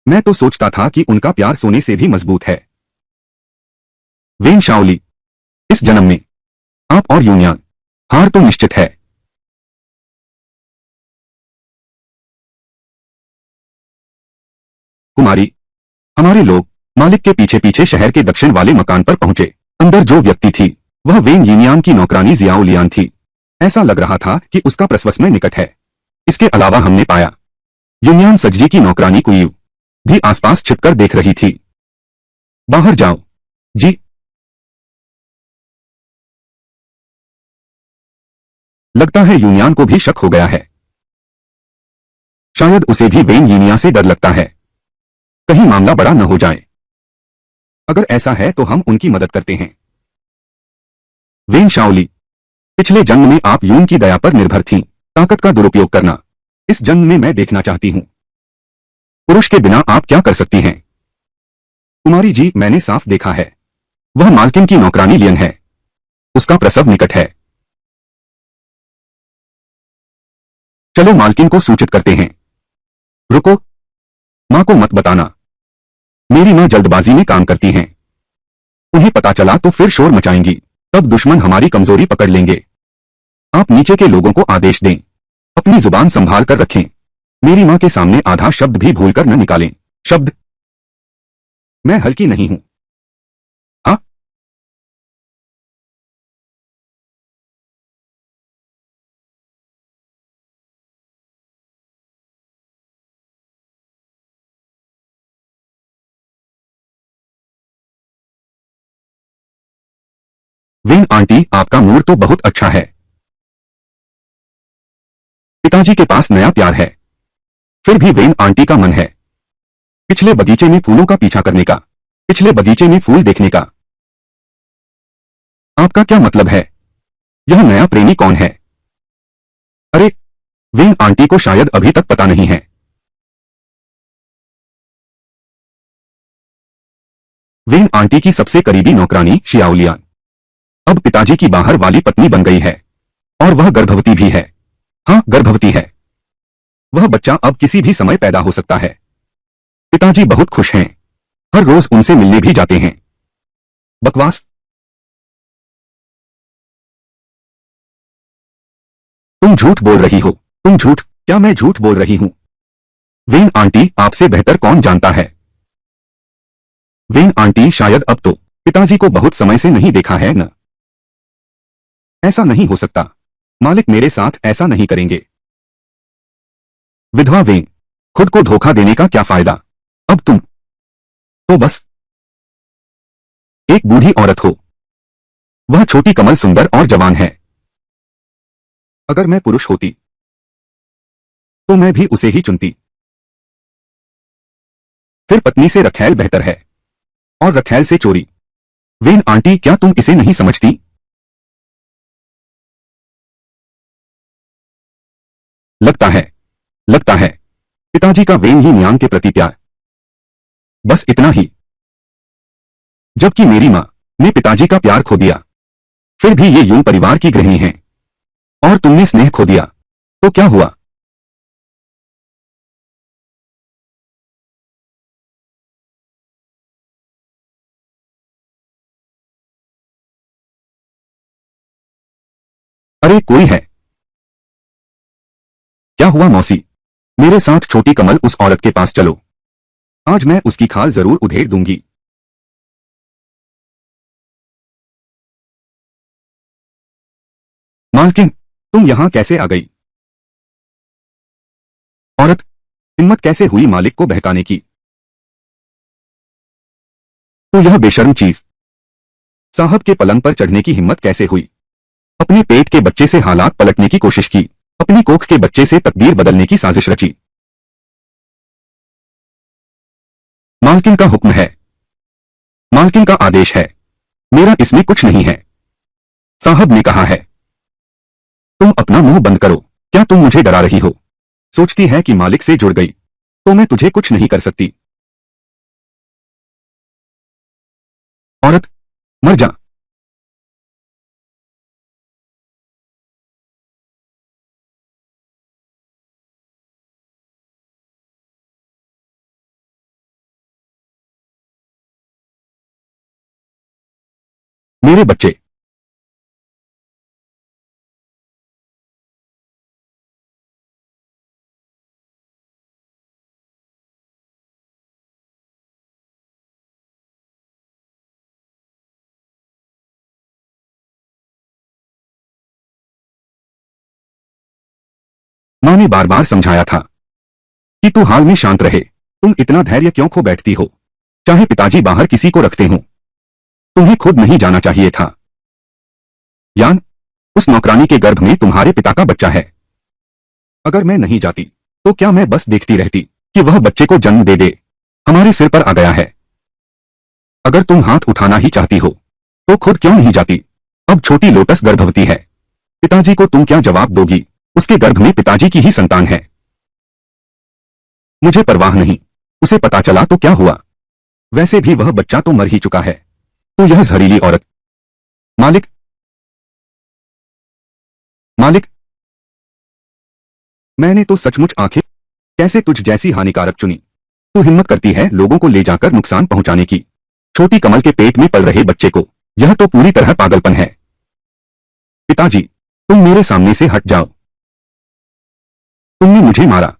मैं तो सोचता था कि उनका प्यार सोने से भी मजबूत है। वेन शाओली, इस जन्म में आप और यूनियान, हार तो निश्चित है। कुमारी, हमारे लोग मालिक के पीछे पीछे शहर के दक्षिण वाले मकान पर पहुंचे। अंदर जो व्यक्ति थी वह वेन यिनियान की नौकरानी जियाओलियान थी। ऐसा लग रहा था कि उसका प्रसव में निकट है। इसके अलावा हमने पाया यूनियान सज्जी की नौकरानी कुयू भी आसपास छिपकर देख रही थी। बाहर जाओ। जी। लगता है यूनियान को भी शक हो गया है। शायद उसे भी वेन यिनिया से डर लगता है, कहीं मामला बड़ा न हो जाए। अगर ऐसा है तो हम उनकी मदद करते हैं। वेन शाओली, पिछले जन्म में आप यून की दया पर निर्भर थीं। ताकत का दुरुपयोग करना इस जन्म में मैं देखना चाहती हूं। पुरुष के बिना आप क्या कर सकती हैं? कुमारी जी, मैंने साफ देखा है। वह मालकिन की नौकरानी लियन है। उसका प्रसव निकट है। चलो मालकिन को सूचित करते हैं। रुको, माँ को मत बताना। मेरी माँ जल्दबाजी में काम करती हैं। उन्हें पता चला तो फिर शोर मचाएंगी। तब दुश्मन हमारी कमजोरी पकड़ लेंगे। आप नीचे के लोगों को आदेश दें, अपनी जुबान संभाल कर रखें। मेरी माँ के सामने आधा शब्द भी भूलकर न निकालें। शब्द? मैं हल्की नहीं हूं। हाँ। वेन आंटी, आपका मूड तो बहुत अच्छा है। पिताजी के पास नया प्यार है। फिर भी वेन आंटी का मन है पिछले बगीचे में फूलों का पीछा करने का, पिछले बगीचे में फूल देखने का। आपका क्या मतलब है? यह नया प्रेमी कौन है? अरे, वेन आंटी को शायद अभी तक पता नहीं है। वेन आंटी की सबसे करीबी नौकरानी शियाओलियान अब पिताजी की बाहर वाली पत्नी बन गई है और वह गर्भवती भी है। हाँ, गर्भवती है। वह बच्चा अब किसी भी समय पैदा हो सकता है। पिताजी बहुत खुश हैं। हर रोज उनसे मिलने भी जाते हैं। बकवास। तुम झूठ बोल रही हो। तुम झूठ? क्या मैं झूठ बोल रही हूं? वेन आंटी, आपसे बेहतर कौन जानता है? वेन आंटी, शायद अब तो पिताजी को बहुत समय से नहीं देखा है न? ऐसा नहीं हो सकता। मालिक मेरे साथ ऐसा नहीं करेंगे। विधवा वेन, खुद को धोखा देने का क्या फायदा? अब तुम तो बस एक बूढ़ी औरत हो। वह छोटी कमल सुंदर और जवान है। अगर मैं पुरुष होती तो मैं भी उसे ही चुनती। फिर पत्नी से रखैल बेहतर है और रखैल से चोरी। वेन आंटी, क्या तुम इसे नहीं समझती? लगता है, लगता है पिताजी का वेन ही न्यान के प्रति प्यार। बस इतना ही। जबकि मेरी माँ ने पिताजी का प्यार खो दिया। फिर भी ये यूं परिवार की गृहिणी है और तुमने स्नेह खो दिया तो क्या हुआ? अरे कोई है। क्या हुआ मौसी? मेरे साथ छोटी कमल उस औरत के पास चलो। आज मैं उसकी खाल जरूर उधेड़ दूंगी। मालकिन, तुम यहां कैसे आ गई? औरत, हिम्मत कैसे हुई मालिक को बहकाने की? तो यह बेशर्म चीज साहब के पलंग पर चढ़ने की हिम्मत कैसे हुई? अपने पेट के बच्चे से हालात पलटने की कोशिश की, अपनी कोख के बच्चे से तकदीर बदलने की साजिश रची। मालकिन का हुक्म है, मालकिन का आदेश है, मेरा इसमें कुछ नहीं है। साहब ने कहा है। तुम अपना मुंह बंद करो। क्या तुम मुझे डरा रही हो? सोचती है कि मालिक से जुड़ गई तो मैं तुझे कुछ नहीं कर सकती। औरत, मर जा। मेरे बच्चे। मां ने बार बार समझाया था कि तू हाल में शांत रहे। तुम इतना धैर्य क्यों खो बैठती हो? चाहे पिताजी बाहर किसी को रखते हो, तुम्हें खुद नहीं जाना चाहिए था। यान, उस नौकरानी के गर्भ में तुम्हारे पिता का बच्चा है। अगर मैं नहीं जाती तो क्या मैं बस देखती रहती कि वह बच्चे को जन्म दे दे? हमारे सिर पर आ गया है। अगर तुम हाथ उठाना ही चाहती हो तो खुद क्यों नहीं जाती? अब छोटी लोटस गर्भवती है। पिताजी को तुम क्या जवाब दोगी? उसके गर्भ में पिताजी की ही संतान है। मुझे परवाह नहीं, उसे पता चला तो क्या हुआ? वैसे भी वह बच्चा तो मर ही चुका है। तो यह जहरीली औरत। मालिक, मालिक, मैंने तो सचमुच आंखें कैसे तुझ जैसी हानिकारक चुनी। तू हिम्मत करती है लोगों को ले जाकर नुकसान पहुंचाने की। छोटी कमल के पेट में पल रहे बच्चे को। यह तो पूरी तरह पागलपन है। पिताजी, तुम मेरे सामने से हट जाओ। तुमने मुझे मारा।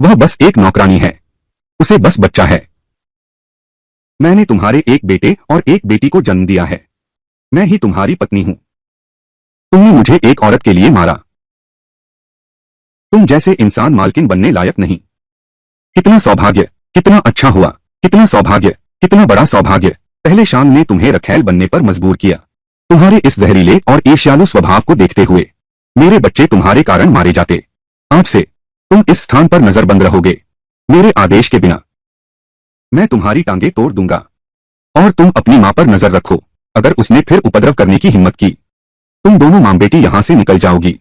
वह बस एक नौकरानी है, उसे बस बच्चा है। मैंने तुम्हारे एक बेटे और एक बेटी को जन्म दिया है। मैं ही तुम्हारी पत्नी हूं। तुमने मुझे एक औरत के लिए मारा। तुम जैसे इंसान मालकिन बनने लायक नहीं। कितना सौभाग्य, कितना अच्छा हुआ, कितना सौभाग्य, कितना बड़ा सौभाग्य। पहले शाम ने तुम्हें रखैल बनने पर मजबूर किया। तुम्हारे इस जहरीले और ईर्ष्यालु स्वभाव को देखते हुए मेरे बच्चे तुम्हारे कारण मारे जाते। आज से तुम इस स्थान पर नजरबंद रहोगे, मेरे आदेश के बिना। मैं तुम्हारी टांगे तोड़ दूंगा। और तुम अपनी मां पर नजर रखो। अगर उसने फिर उपद्रव करने की हिम्मत की, तुम दोनों मां बेटी यहां से निकल जाओगी।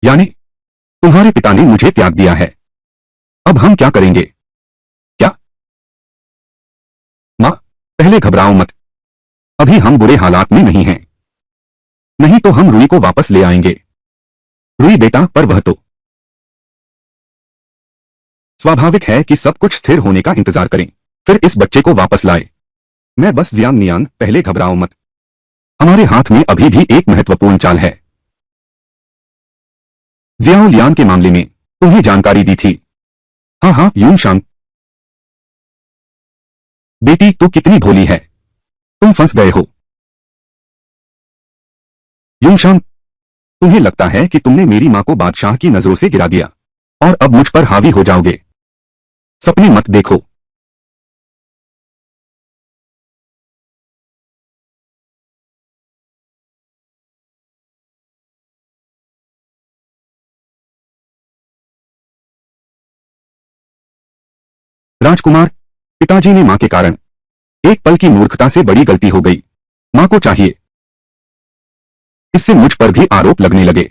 यानी तुम्हारे पिता ने मुझे त्याग दिया है। अब हम क्या करेंगे? क्या? मां, पहले घबराओ मत। अभी हम बुरे हालात में नहीं हैं। नहीं तो हम रुई को वापस ले आएंगे। रुई बेटा, पर वह तो स्वाभाविक है कि सब कुछ स्थिर होने का इंतजार करें, फिर इस बच्चे को वापस लाए। मैं बस जियांग नियांग, पहले घबराओ मत। हमारे हाथ में अभी भी एक महत्वपूर्ण चाल है। जियाओ लियान के मामले में तुम्हें जानकारी दी थी। हाँ हाँ यून शांग। बेटी तू कितनी भोली है। तुम फंस गए हो। यूंशांग, तुम्हें लगता है कि तुमने मेरी मां को बादशाह की नजरों से गिरा दिया और अब मुझ पर हावी हो जाओगे। सपने मत देखो। राजकुमार, पिताजी ने मां के कारण एक पल की मूर्खता से बड़ी गलती हो गई। मां को चाहिए इससे मुझ पर भी आरोप लगने लगे।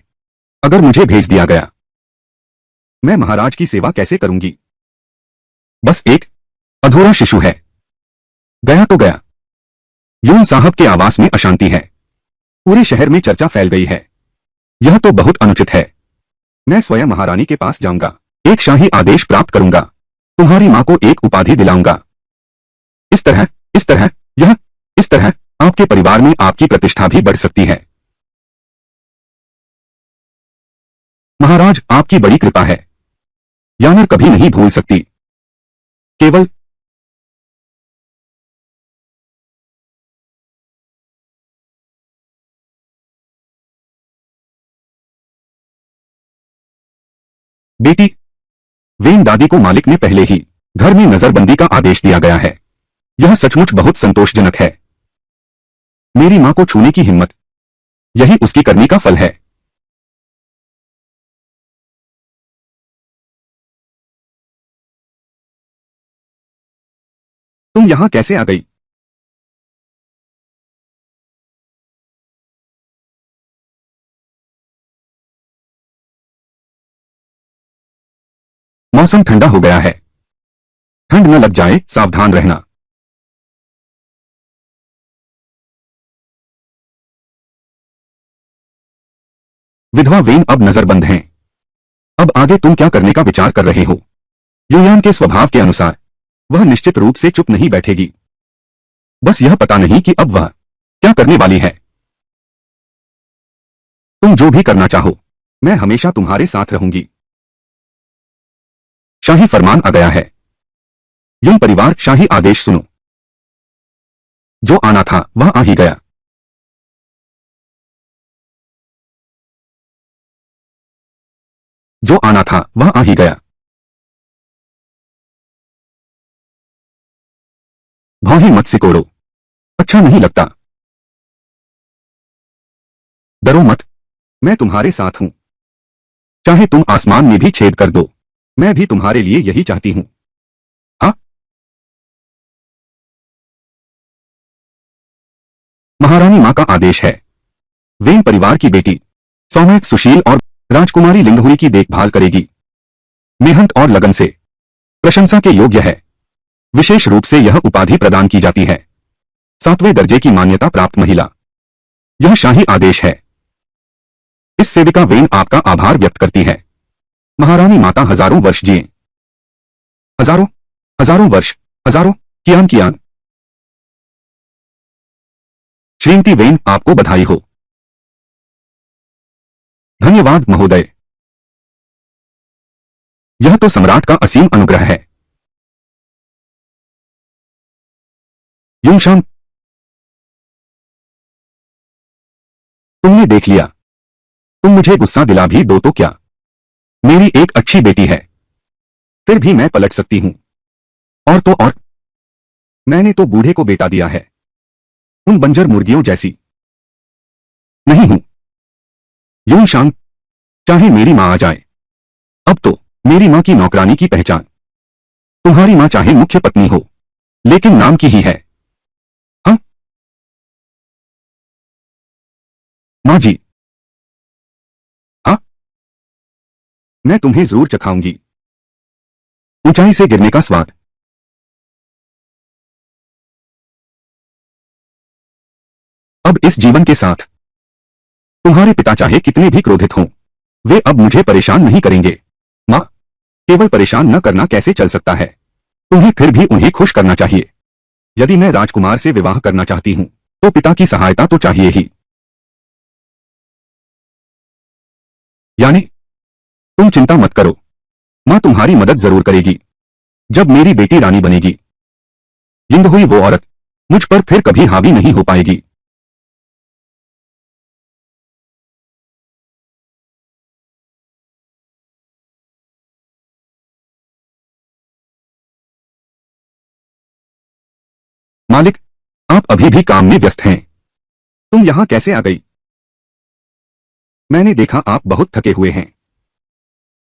अगर मुझे भेज दिया गया, मैं महाराज की सेवा कैसे करूंगी? बस एक अधूरा शिशु है। गया तो गया। यून साहब के आवास में अशांति है। पूरे शहर में चर्चा फैल गई है। यह तो बहुत अनुचित है। मैं स्वयं महारानी के पास जाऊंगा। एक शाही आदेश प्राप्त करूंगा। तुम्हारी मां को एक उपाधि दिलाऊंगा। इस तरह, इस तरह आपके परिवार में आपकी प्रतिष्ठा भी बढ़ सकती है। महाराज, आपकी बड़ी कृपा है। यानर कभी नहीं भूल सकती। केवल बेटी, वेन दादी को मालिक ने पहले ही घर में नजरबंदी का आदेश दिया गया है। यह सचमुच बहुत संतोषजनक है। मेरी मां को छूने की हिम्मत, यही उसकी करनी का फल है। तुम यहां कैसे आ गई? मौसम ठंडा हो गया है। ठंड न लग जाए, सावधान रहना। विधवा वेन अब नजरबंद हैं। अब आगे तुम क्या करने का विचार कर रहे हो? युयान के स्वभाव के अनुसार वह निश्चित रूप से चुप नहीं बैठेगी। बस यह पता नहीं कि अब वह क्या करने वाली है। तुम जो भी करना चाहो, मैं हमेशा तुम्हारे साथ रहूंगी। शाही फरमान आ गया है। युन परिवार, शाही आदेश सुनो। जो आना था वह आ ही गया। जो आना था वह आ ही गया। भौहें मत सिकोड़ो, अच्छा नहीं लगता। डरो मत, मैं तुम्हारे साथ हूं। चाहे तुम आसमान में भी छेद कर दो, मैं भी तुम्हारे लिए यही चाहती हूं। हाँ, महारानी मां का आदेश है। वेन परिवार की बेटी सौम्य, सुशील और राजकुमारी लिंगहुई की देखभाल करेगी। मेहनत और लगन से प्रशंसा के योग्य है। विशेष रूप से यह उपाधि प्रदान की जाती है। 7वें दर्जे की मान्यता प्राप्त महिला। यह शाही आदेश है। इस सेविका वेन आपका आभार व्यक्त करती है। महारानी माता हजारों वर्ष जिए। हजारों, हजारों वर्ष, हजारों। कियान कियान। श्रीमती वेन, आपको बधाई हो। धन्यवाद महोदय। यह तो सम्राट का असीम अनुग्रह है। युंगशांग, तुमने देख लिया। तुम मुझे गुस्सा दिला भी दो तो क्या, मेरी एक अच्छी बेटी है। फिर भी मैं पलट सकती हूं। और तो और, मैंने तो बूढ़े को बेटा दिया है। उन बंजर मुर्गियों जैसी नहीं हूं। युंगशांग, चाहे मेरी मां आ जाए, अब तो मेरी मां की नौकरानी की पहचान। तुम्हारी मां चाहे मुख्य पत्नी हो, लेकिन नाम की ही है। हाँ, मां जी। हाँ, मैं तुम्हें जरूर चखाऊंगी। ऊंचाई से गिरने का स्वाद। अब इस जीवन के साथ तुम्हारे पिता चाहे कितने भी क्रोधित हों, वे अब मुझे परेशान नहीं करेंगे। मां, केवल परेशान न करना कैसे चल सकता है? तुम्हें फिर भी उन्हें खुश करना चाहिए। यदि मैं राजकुमार से विवाह करना चाहती हूं, तो पिता की सहायता तो चाहिए ही। यानी तुम चिंता मत करो, मां तुम्हारी मदद जरूर करेगी। जब मेरी बेटी रानी बनेगी, यिंगहुई वो औरत मुझ पर फिर कभी हावी नहीं हो पाएगी। मालिक, आप अभी भी काम में व्यस्त हैं। तुम यहां कैसे आ गई? मैंने देखा आप बहुत थके हुए हैं,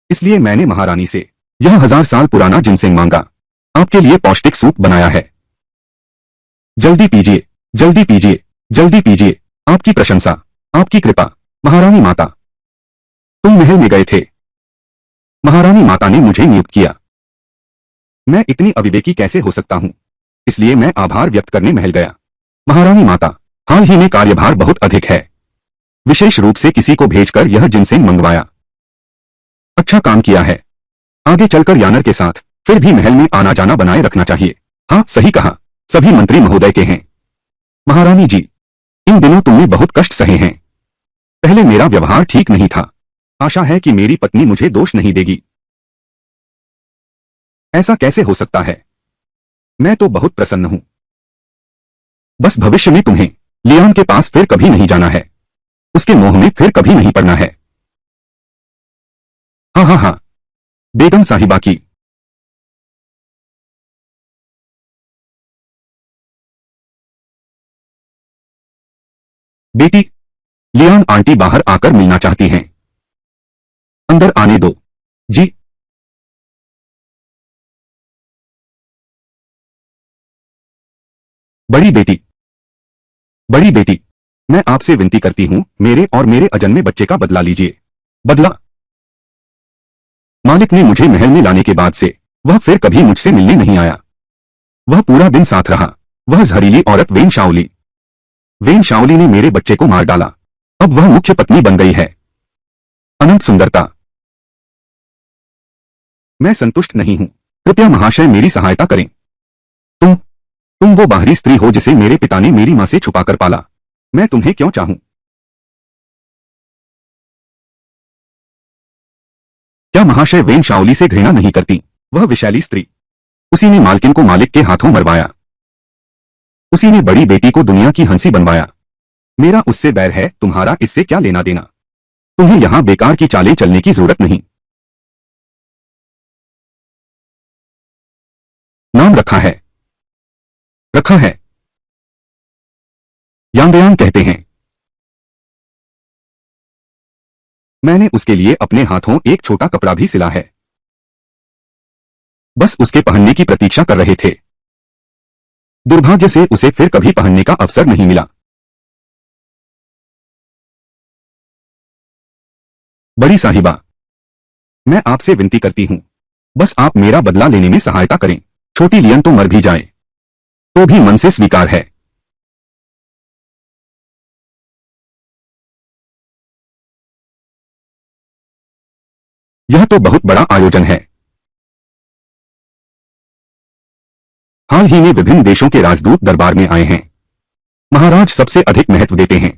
इसलिए मैंने महारानी से यह 1000 साल पुराना जिनसेंग मांगा। आपके लिए पौष्टिक सूप बनाया है। जल्दी पीजिए, जल्दी पीजिए, जल्दी पीजिए। आपकी प्रशंसा, आपकी कृपा। महारानी माता, तुम महल में गए थे। महारानी माता ने मुझे नियुक्त किया। मैं इतनी अविवेकी कैसे हो सकता हूं? इसलिए मैं आभार व्यक्त करने महल गया। महारानी माता, हाल ही में कार्यभार बहुत अधिक है। विशेष रूप से किसी को भेजकर यह जिनसेंग मंगवाया। अच्छा काम किया है। आगे चलकर यानर के साथ फिर भी महल में आना जाना बनाए रखना चाहिए। हाँ, सही कहा, सभी मंत्री महोदय के हैं। महारानी जी, इन दिनों तुमने बहुत कष्ट सहे हैं। पहले मेरा व्यवहार ठीक नहीं था। आशा है कि मेरी पत्नी मुझे दोष नहीं देगी। ऐसा कैसे हो सकता है? मैं तो बहुत प्रसन्न हूं। बस भविष्य में तुम्हें लियान के पास फिर कभी नहीं जाना है, उसके मोह में फिर कभी नहीं पड़ना है। हाँ हाँ हाँ, बेगम साहिबा की। बेटी, लियान आंटी बाहर आकर मिलना चाहती हैं। अंदर आने दो। जी। बड़ी बेटी, बड़ी बेटी, मैं आपसे विनती करती हूं, मेरे और मेरे अजन्मे बच्चे का बदला लीजिए। बदला? मालिक ने मुझे महल में लाने के बाद से वह फिर कभी मुझसे मिलने नहीं आया। वह पूरा दिन साथ रहा। वह जहरीली औरत वेन शाओली, वेन शाओली ने मेरे बच्चे को मार डाला। अब वह मुख्य पत्नी बन गई है। अनंत सुंदरता। मैं संतुष्ट नहीं हूं। कृपया महाशय मेरी सहायता करें। तुम वो बाहरी स्त्री हो जिसे मेरे पिता ने मेरी मां से छुपाकर पाला। मैं तुम्हें क्यों चाहूं? क्या महाशय वेन शाओली से घृणा नहीं करती? वह विशैली स्त्री, उसी ने मालकिन को मालिक के हाथों मरवाया। उसी ने बड़ी बेटी को दुनिया की हंसी बनवाया। मेरा उससे बैर है, तुम्हारा इससे क्या लेना देना? तुम्हें यहां बेकार की चालें चलने की जरूरत नहीं। नाम रखा है, रखा है। यांगयांग कहते हैं। मैंने उसके लिए अपने हाथों एक छोटा कपड़ा भी सिला है। बस उसके पहनने की प्रतीक्षा कर रहे थे। दुर्भाग्य से उसे फिर कभी पहनने का अवसर नहीं मिला। बड़ी साहिबा, मैं आपसे विनती करती हूं, बस आप मेरा बदला लेने में सहायता करें। छोटी लियन तो मर भी जाए तो भी मन से स्वीकार है। यह तो बहुत बड़ा आयोजन है। हाल ही में विभिन्न देशों के राजदूत दरबार में आए हैं। महाराज सबसे अधिक महत्व देते हैं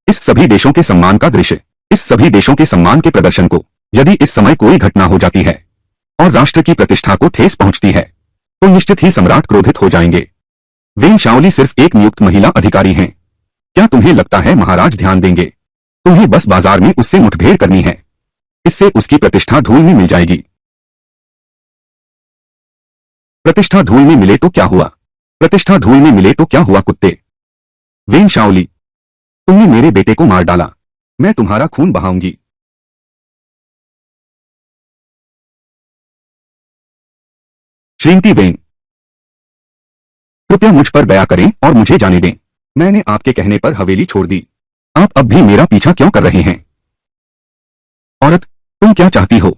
इस सभी देशों के सम्मान का दृश्य, इस सभी देशों के सम्मान के प्रदर्शन को। यदि इस समय कोई घटना हो जाती है और राष्ट्र की प्रतिष्ठा को ठेस पहुंचती है तो निश्चित ही सम्राट क्रोधित हो जाएंगे। वेन शाओली सिर्फ एक नियुक्त महिला अधिकारी हैं। क्या तुम्हें लगता है महाराज ध्यान देंगे? तुम्हें बस बाजार में उससे मुठभेड़ करनी है, इससे उसकी प्रतिष्ठा धूल में मिल जाएगी। प्रतिष्ठा धूल में मिले तो क्या हुआ? प्रतिष्ठा धूल में मिले तो क्या हुआ कुत्ते? वेन शाओली, तुमने मेरे बेटे को मार डाला। मैं तुम्हारा खून बहाऊंगी। श्रीमती वेन, कृपया मुझ पर दया करें और मुझे जाने दें। मैंने आपके कहने पर हवेली छोड़ दी। आप अब भी मेरा पीछा क्यों कर रहे हैं? औरत, तुम क्या चाहती हो?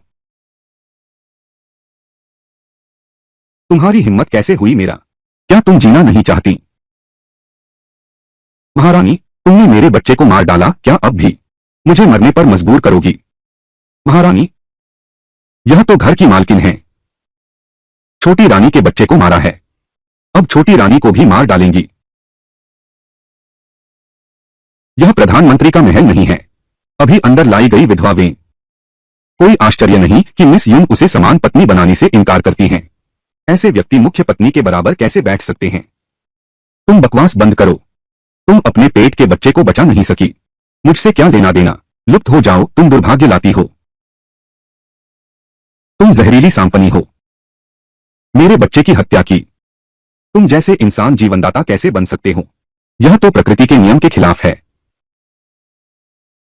तुम्हारी हिम्मत कैसे हुई मेरा? क्या तुम जीना नहीं चाहती? महारानी, तुमने मेरे बच्चे को मार डाला, क्या अब भी मुझे मरने पर मजबूर करोगी? महारानी, यह तो घर की मालकिन है। छोटी रानी के बच्चे को मारा है, अब छोटी रानी को भी मार डालेंगी। यह प्रधानमंत्री का महल नहीं है। अभी अंदर लाई गई विधवा वें। कोई आश्चर्य नहीं कि मिस यून उसे समान पत्नी बनाने से इनकार करती हैं। ऐसे व्यक्ति मुख्य पत्नी के बराबर कैसे बैठ सकते हैं? तुम बकवास बंद करो। तुम अपने पेट के बच्चे को बचा नहीं सकी। मुझसे क्या लेना देना? लुप्त हो जाओ, तुम दुर्भाग्य लाती हो। तुम जहरीली सांपनी हो। मेरे बच्चे की हत्या की। तुम जैसे इंसान जीवनदाता कैसे बन सकते हो? यह तो प्रकृति के नियम के खिलाफ है।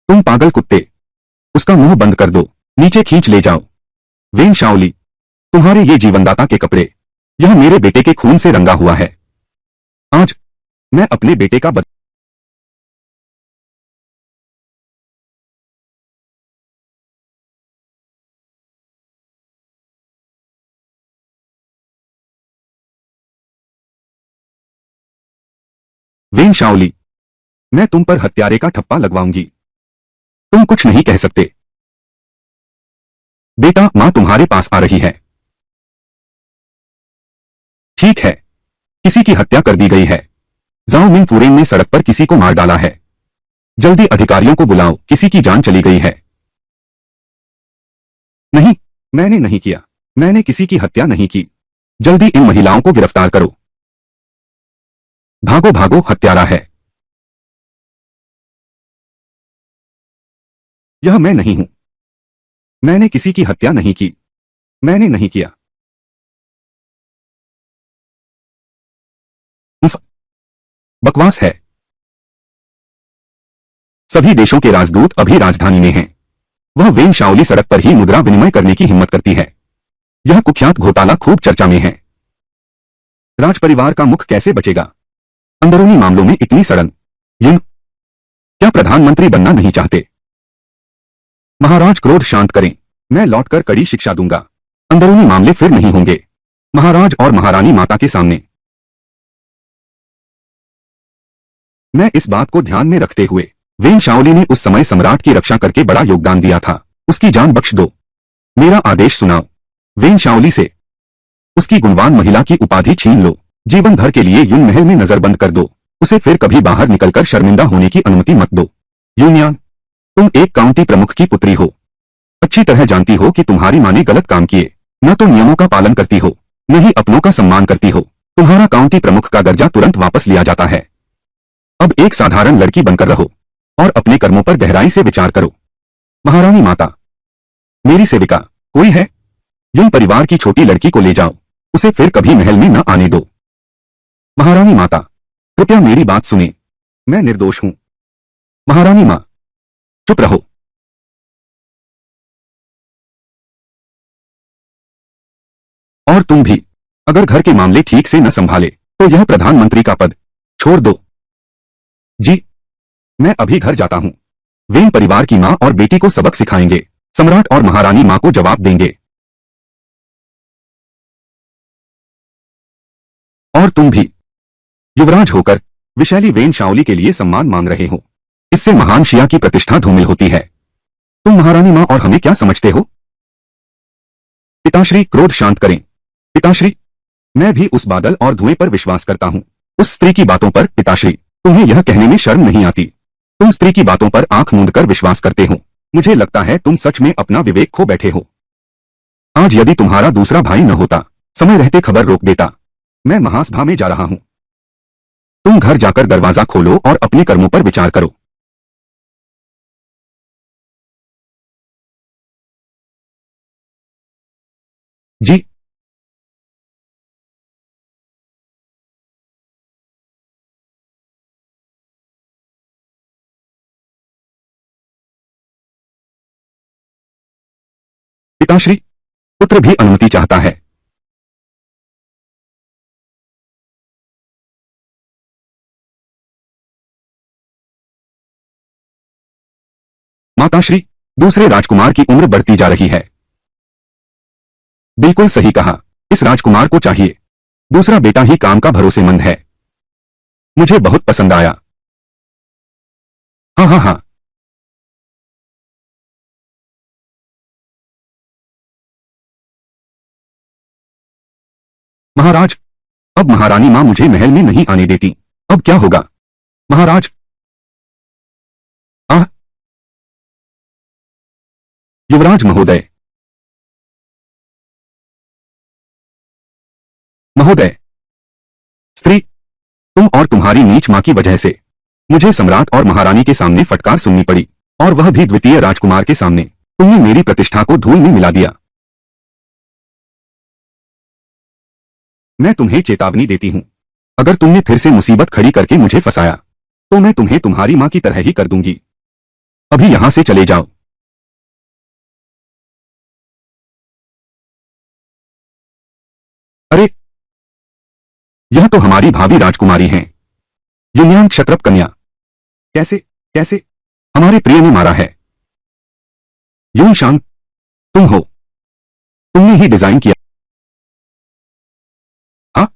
तुम पागल कुत्ते, उसका मुंह बंद कर दो, नीचे खींच ले जाओ। वेन शाओली, तुम्हारे ये जीवनदाता के कपड़े, यह मेरे बेटे के खून से रंगा हुआ है। आज मैं अपने बेटे का वेन शाओली, मैं तुम पर हत्यारे का ठप्पा लगवाऊंगी। तुम कुछ नहीं कह सकते। बेटा, माँ तुम्हारे पास आ रही है। ठीक है। किसी की हत्या कर दी गई है। जाओ मिन फुरेन ने सड़क पर किसी को मार डाला है। जल्दी अधिकारियों को बुलाओ, किसी की जान चली गई है। नहीं, मैंने नहीं किया। मैंने किसी की हत्या नहीं की। जल्दी इन महिलाओं को गिरफ्तार करो। भागो भागो, हत्यारा है। यह मैं नहीं हूं। मैंने किसी की हत्या नहीं की। मैंने नहीं किया। उफ, बकवास है। सभी देशों के राजदूत अभी राजधानी में हैं। वह वेन शाओली सड़क पर ही मुद्रा विनिमय करने की हिम्मत करती है। यह कुख्यात घोटाला खूब चर्चा में है। राज परिवार का मुख कैसे बचेगा? अंदरूनी मामलों में इतनी सड़न। युन क्या प्रधानमंत्री बनना नहीं चाहते? महाराज, क्रोध शांत करें। मैं लौटकर कड़ी शिक्षा दूंगा। अंदरूनी मामले फिर नहीं होंगे। महाराज और महारानी माता के सामने। मैं इस बात को ध्यान में रखते हुए, वेन शाओली ने उस समय सम्राट की रक्षा करके बड़ा योगदान दिया था, उसकी जान बख्श दो। मेरा आदेश सुनाओ। वेन शाओली से उसकी गुणवान महिला की उपाधि छीन लो। जीवन भर के लिए युन महल में नजरबंद कर दो। उसे फिर कभी बाहर निकलकर शर्मिंदा होने की अनुमति मत दो। यूनियान, तुम एक काउंटी प्रमुख की पुत्री हो। अच्छी तरह जानती हो कि तुम्हारी माँ ने गलत काम किए। न तो नियमों का पालन करती हो, न ही अपनों का सम्मान करती हो। तुम्हारा काउंटी प्रमुख का दर्जा तुरंत वापस लिया जाता है। अब एक साधारण लड़की बनकर रहो और अपने कर्मों पर गहराई से विचार करो। महारानी माता, मेरी सेविका कोई है? युन परिवार की छोटी लड़की को ले जाओ। उसे फिर कभी महल में न आने दो। महारानी माता, कृपया मेरी बात सुने। मैं निर्दोष हूं। महारानी मां, चुप रहो। और तुम भी, अगर घर के मामले ठीक से न संभाले तो यह प्रधानमंत्री का पद छोड़ दो। जी, मैं अभी घर जाता हूं। वेन परिवार की मां और बेटी को सबक सिखाएंगे। सम्राट और महारानी मां को जवाब देंगे। और तुम भी, युवराज होकर विशैली वेन शाओली के लिए सम्मान मांग रहे हो। इससे महान शिया की प्रतिष्ठा धूमिल होती है। तुम महारानी मां और हमें क्या समझते हो? पिताश्री, क्रोध शांत करें। पिताश्री, मैं भी उस बादल और धुएं पर विश्वास करता हूं। उस स्त्री की बातों पर। पिताश्री, तुम्हें यह कहने में शर्म नहीं आती? तुम स्त्री की बातों पर आंख मूंद कर विश्वास करते हो। मुझे लगता है तुम सच में अपना विवेक खो बैठे हो। आज यदि तुम्हारा दूसरा भाई न होता, समय रहते खबर रोक देता। मैं महासभा में जा रहा हूं। तुम घर जाकर दरवाजा खोलो और अपने कर्मों पर विचार करो। जी। पिताश्री, पुत्र भी अनुमति चाहता है। माताश्री, दूसरे राजकुमार की उम्र बढ़ती जा रही है। बिल्कुल सही कहा। इस राजकुमार को चाहिए। दूसरा बेटा ही काम का भरोसेमंद है। मुझे बहुत पसंद आया। हाँ हाँ हाँ। महाराज, अब महारानी मां मुझे महल में नहीं आने देती। अब क्या होगा? महाराज। आह। युवराज महोदय। महोदय। स्त्री, तुम और तुम्हारी नीच मां की वजह से मुझे सम्राट और महारानी के सामने फटकार सुननी पड़ी, और वह भी द्वितीय राजकुमार के सामने। तुमने मेरी प्रतिष्ठा को धूल में मिला दिया। मैं तुम्हें चेतावनी देती हूं, अगर तुमने फिर से मुसीबत खड़ी करके मुझे फंसाया तो मैं तुम्हें तुम्हारी मां की तरह ही कर दूंगी। अभी यहां से चले जाओ। अरे, यह तो हमारी भाभी राजकुमारी हैं, युन्यांग क्षत्रप कन्या। कैसे कैसे हमारे प्रिय ने मारा है? यूनशांग, तुम हो। तुमने ही डिजाइन किया। हाँ,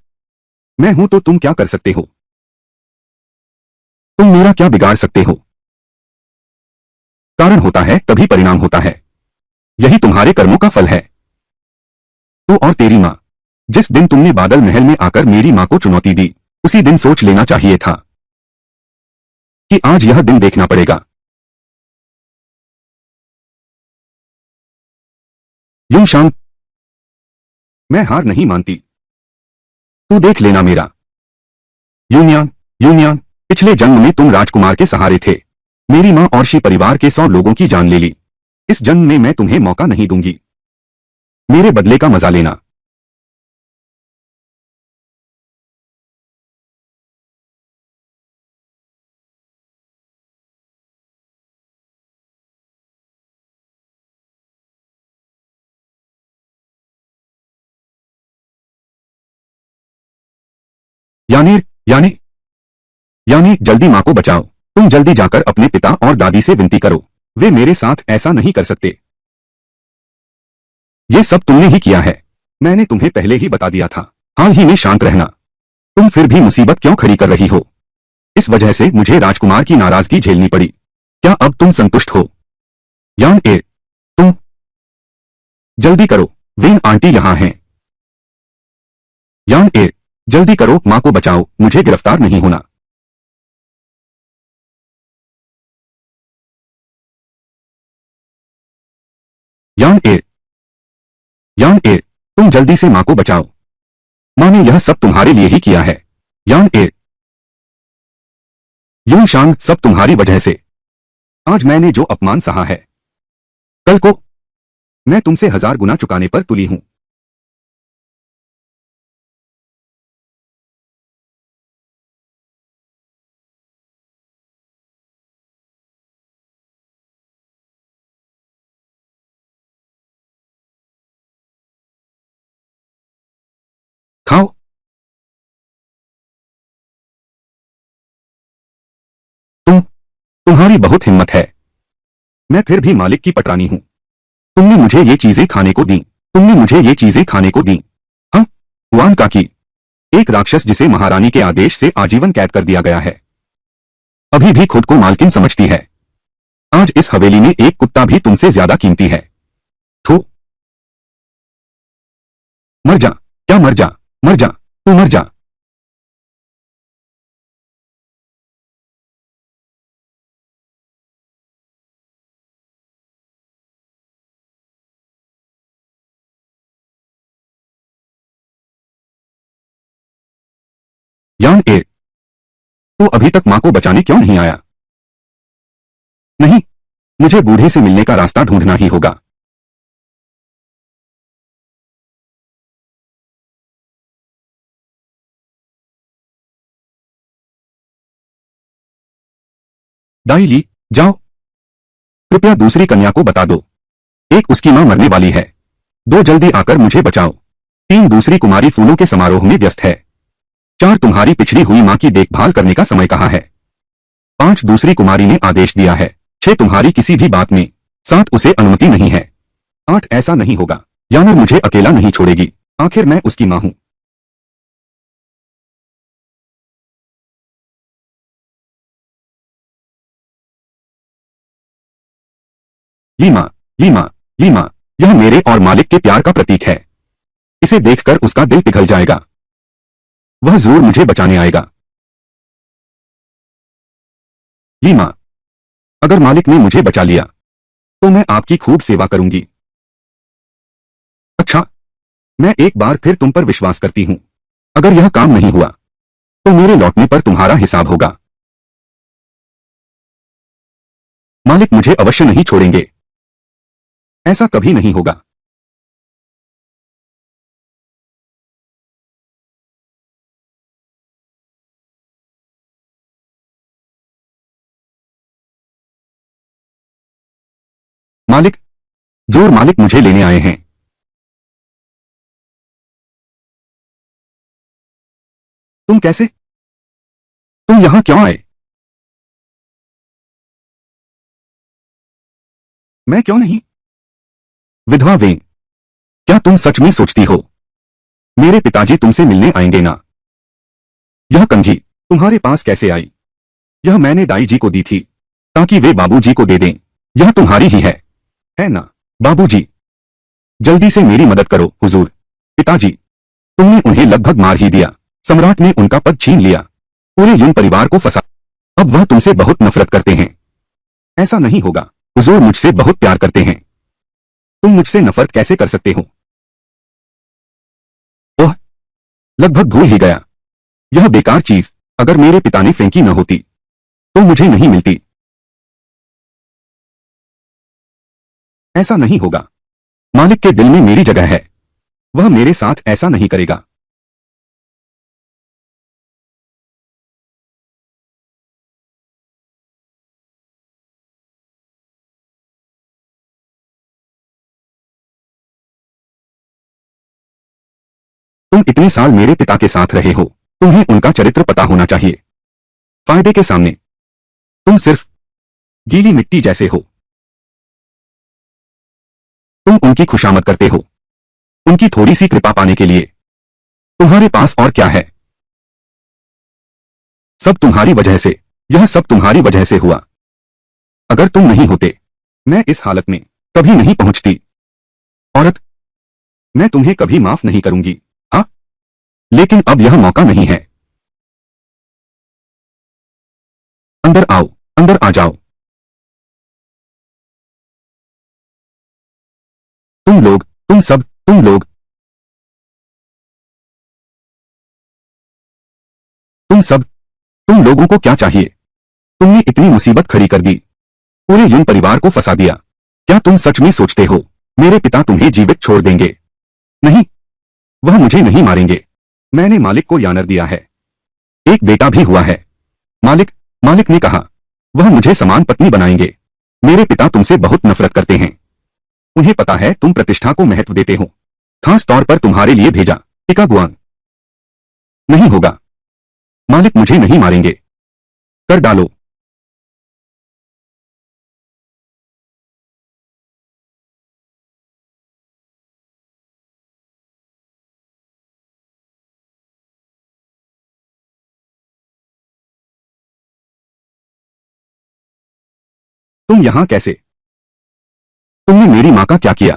मैं हूं तो तुम क्या कर सकते हो? तुम मेरा क्या बिगाड़ सकते हो? कारण होता है तभी परिणाम होता है। यही तुम्हारे कर्मों का फल है। तो और तेरी माँ, जिस दिन तुमने बादल महल में आकर मेरी माँ को चुनौती दी, उसी दिन सोच लेना चाहिए था कि आज यह दिन देखना पड़ेगा। यूंशांग, मैं हार नहीं मानती। तू देख लेना मेरा। यूनियांग, यूनियांग, पिछले जन्म में तुम राजकुमार के सहारे थे। मेरी माँ और शी परिवार के 100 लोगों की जान ले ली। इस जन्म में मैं तुम्हें मौका नहीं दूंगी। मेरे बदले का मजा लेना। यानेर, यानी यानी जल्दी माँ को बचाओ। तुम जल्दी जाकर अपने पिता और दादी से विनती करो। वे मेरे साथ ऐसा नहीं कर सकते। ये सब तुमने ही किया है। मैंने तुम्हें पहले ही बता दिया था। हाल ही में शांत रहना। तुम फिर भी मुसीबत क्यों खड़ी कर रही हो? इस वजह से मुझे राजकुमार की नाराजगी झेलनी पड़ी। क्या अब तुम संतुष्ट हो? यान ए, तुम जल्दी करो, वेन आंटी यहां हैं। यान ए, जल्दी करो, माँ को बचाओ, मुझे गिरफ्तार नहीं होना। यान ए, यान ए, तुम जल्दी से माँ को बचाओ। माँ ने यह सब तुम्हारे लिए ही किया है। यान ए, यूंशांग, सब तुम्हारी वजह से। आज मैंने जो अपमान सहा है, कल को मैं तुमसे 1000 गुना चुकाने पर तुली हूं। खाओ। तुम्हारी बहुत हिम्मत है। मैं फिर भी मालिक की पटरानी हूं। तुमने मुझे ये चीजें खाने को दी। तुमने मुझे ये चीजें खाने को दी। हाँ, हुआन काकी, एक राक्षस जिसे महारानी के आदेश से आजीवन कैद कर दिया गया है, अभी भी खुद को मालकिन समझती है। आज इस हवेली में एक कुत्ता भी तुमसे ज्यादा कीमती है। थू, मर जा। क्या मर जा? मर जा, तू मर जा। यान ए, तो अभी तक मां को बचाने क्यों नहीं आया? नहीं, मुझे बूढ़े से मिलने का रास्ता ढूंढना ही होगा। दाई ली, जाओ, कृपया दूसरी कन्या को बता दो। एक, उसकी मां मरने वाली है। 2, जल्दी आकर मुझे बचाओ। 3, दूसरी कुमारी फूलों के समारोह में व्यस्त है। 4, तुम्हारी पिछड़ी हुई मां की देखभाल करने का समय कहाँ है? 5, दूसरी कुमारी ने आदेश दिया है। 6, तुम्हारी किसी भी बात में। 7, उसे अनुमति नहीं है। 8, ऐसा नहीं होगा। यानर मुझे अकेला नहीं छोड़ेगी। आखिर मैं उसकी मां हूं। लीमा, लीमा, लीमा, यह मेरे और मालिक के प्यार का प्रतीक है। इसे देखकर उसका दिल पिघल जाएगा। वह जरूर मुझे बचाने आएगा। लीमा, अगर मालिक ने मुझे बचा लिया, तो मैं आपकी खूब सेवा करूंगी। अच्छा, मैं एक बार फिर तुम पर विश्वास करती हूं। अगर यह काम नहीं हुआ, तो मेरे लौटने पर तुम्हारा हिसाब होगा। मालिक मुझे अवश्य नहीं छोड़ेंगे। ऐसा कभी नहीं होगा। मालिक, जोर मालिक मुझे लेने आए हैं। तुम कैसे? तुम यहां क्यों आए? मैं क्यों नहीं? विधवा वें, क्या तुम सच में सोचती हो मेरे पिताजी तुमसे मिलने आएंगे ना? यह कंघी तुम्हारे पास कैसे आई? यह मैंने दाई जी को दी थी, ताकि वे बाबूजी को दे दें। यह तुम्हारी ही है ना, बाबूजी? जल्दी से मेरी मदद करो हुजूर। पिताजी, तुमने उन्हें लगभग मार ही दिया। सम्राट ने उनका पद छीन लिया, पूरे यून परिवार को फंसा। अब वह तुमसे बहुत नफरत करते हैं। ऐसा नहीं होगा, हुजूर मुझसे बहुत प्यार करते हैं। तुम मुझसे नफरत कैसे कर सकते हो? ओह, लगभग भूल ही गया। यह बेकार चीज अगर मेरे पिता ने फेंकी न होती तो मुझे नहीं मिलती। ऐसा नहीं होगा। मालिक के दिल में मेरी जगह है, वह मेरे साथ ऐसा नहीं करेगा। तुम इतने साल मेरे पिता के साथ रहे हो, तुम्हें उनका चरित्र पता होना चाहिए। फायदे के सामने तुम सिर्फ गीली मिट्टी जैसे हो। तुम उनकी खुशामद करते हो, उनकी थोड़ी सी कृपा पाने के लिए। तुम्हारे पास और क्या है? सब तुम्हारी वजह से, यह सब तुम्हारी वजह से हुआ। अगर तुम नहीं होते मैं इस हालत में कभी नहीं पहुंचती। औरत, मैं तुम्हें कभी माफ नहीं करूंगी। हाँ, लेकिन अब यह मौका नहीं है। अंदर आओ, अंदर आ जाओ। तुम लोग, तुम सब, तुम लोग, तुम सब, तुम लोगों को क्या चाहिए? तुमने इतनी मुसीबत खड़ी कर दी, पूरे यून परिवार को फंसा दिया। क्या तुम सच में सोचते हो मेरे पिता तुम्हें जीवित छोड़ देंगे? नहीं, वह मुझे नहीं मारेंगे। मैंने मालिक को यानर दिया है, एक बेटा भी हुआ है। मालिक मालिक ने कहा वह मुझे समान पत्नी बनाएंगे। मेरे पिता तुमसे बहुत नफरत करते हैं। उन्हें पता है तुम प्रतिष्ठा को महत्व देते हो। खास तौर पर तुम्हारे लिए भेजा इकागुआन। नहीं होगा, मालिक मुझे नहीं मारेंगे। कर डालो। तुम यहां कैसे? तुमने मेरी मां का क्या किया?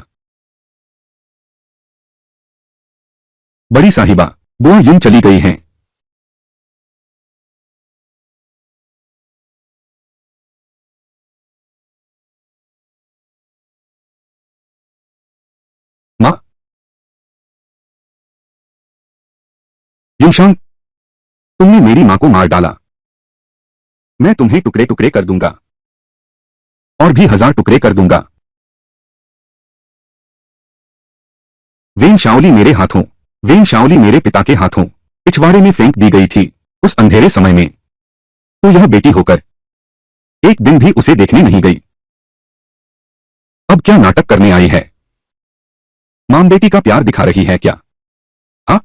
बड़ी साहिबा, बुआ यूं चली गई हैं। मां, यूशांग, तुमने मेरी मां को मार डाला। मैं तुम्हें टुकड़े टुकड़े कर दूंगा, और भी 1000 टुकड़े कर दूंगा। वेन शाओली मेरे हाथों, वेन शाओली मेरे पिता के हाथों पिछवाड़े में फेंक दी गई थी उस अंधेरे समय में। तो यह बेटी होकर एक दिन भी उसे देखने नहीं गई। अब क्या नाटक करने आई है? मां बेटी का प्यार दिखा रही है क्या? हाँ,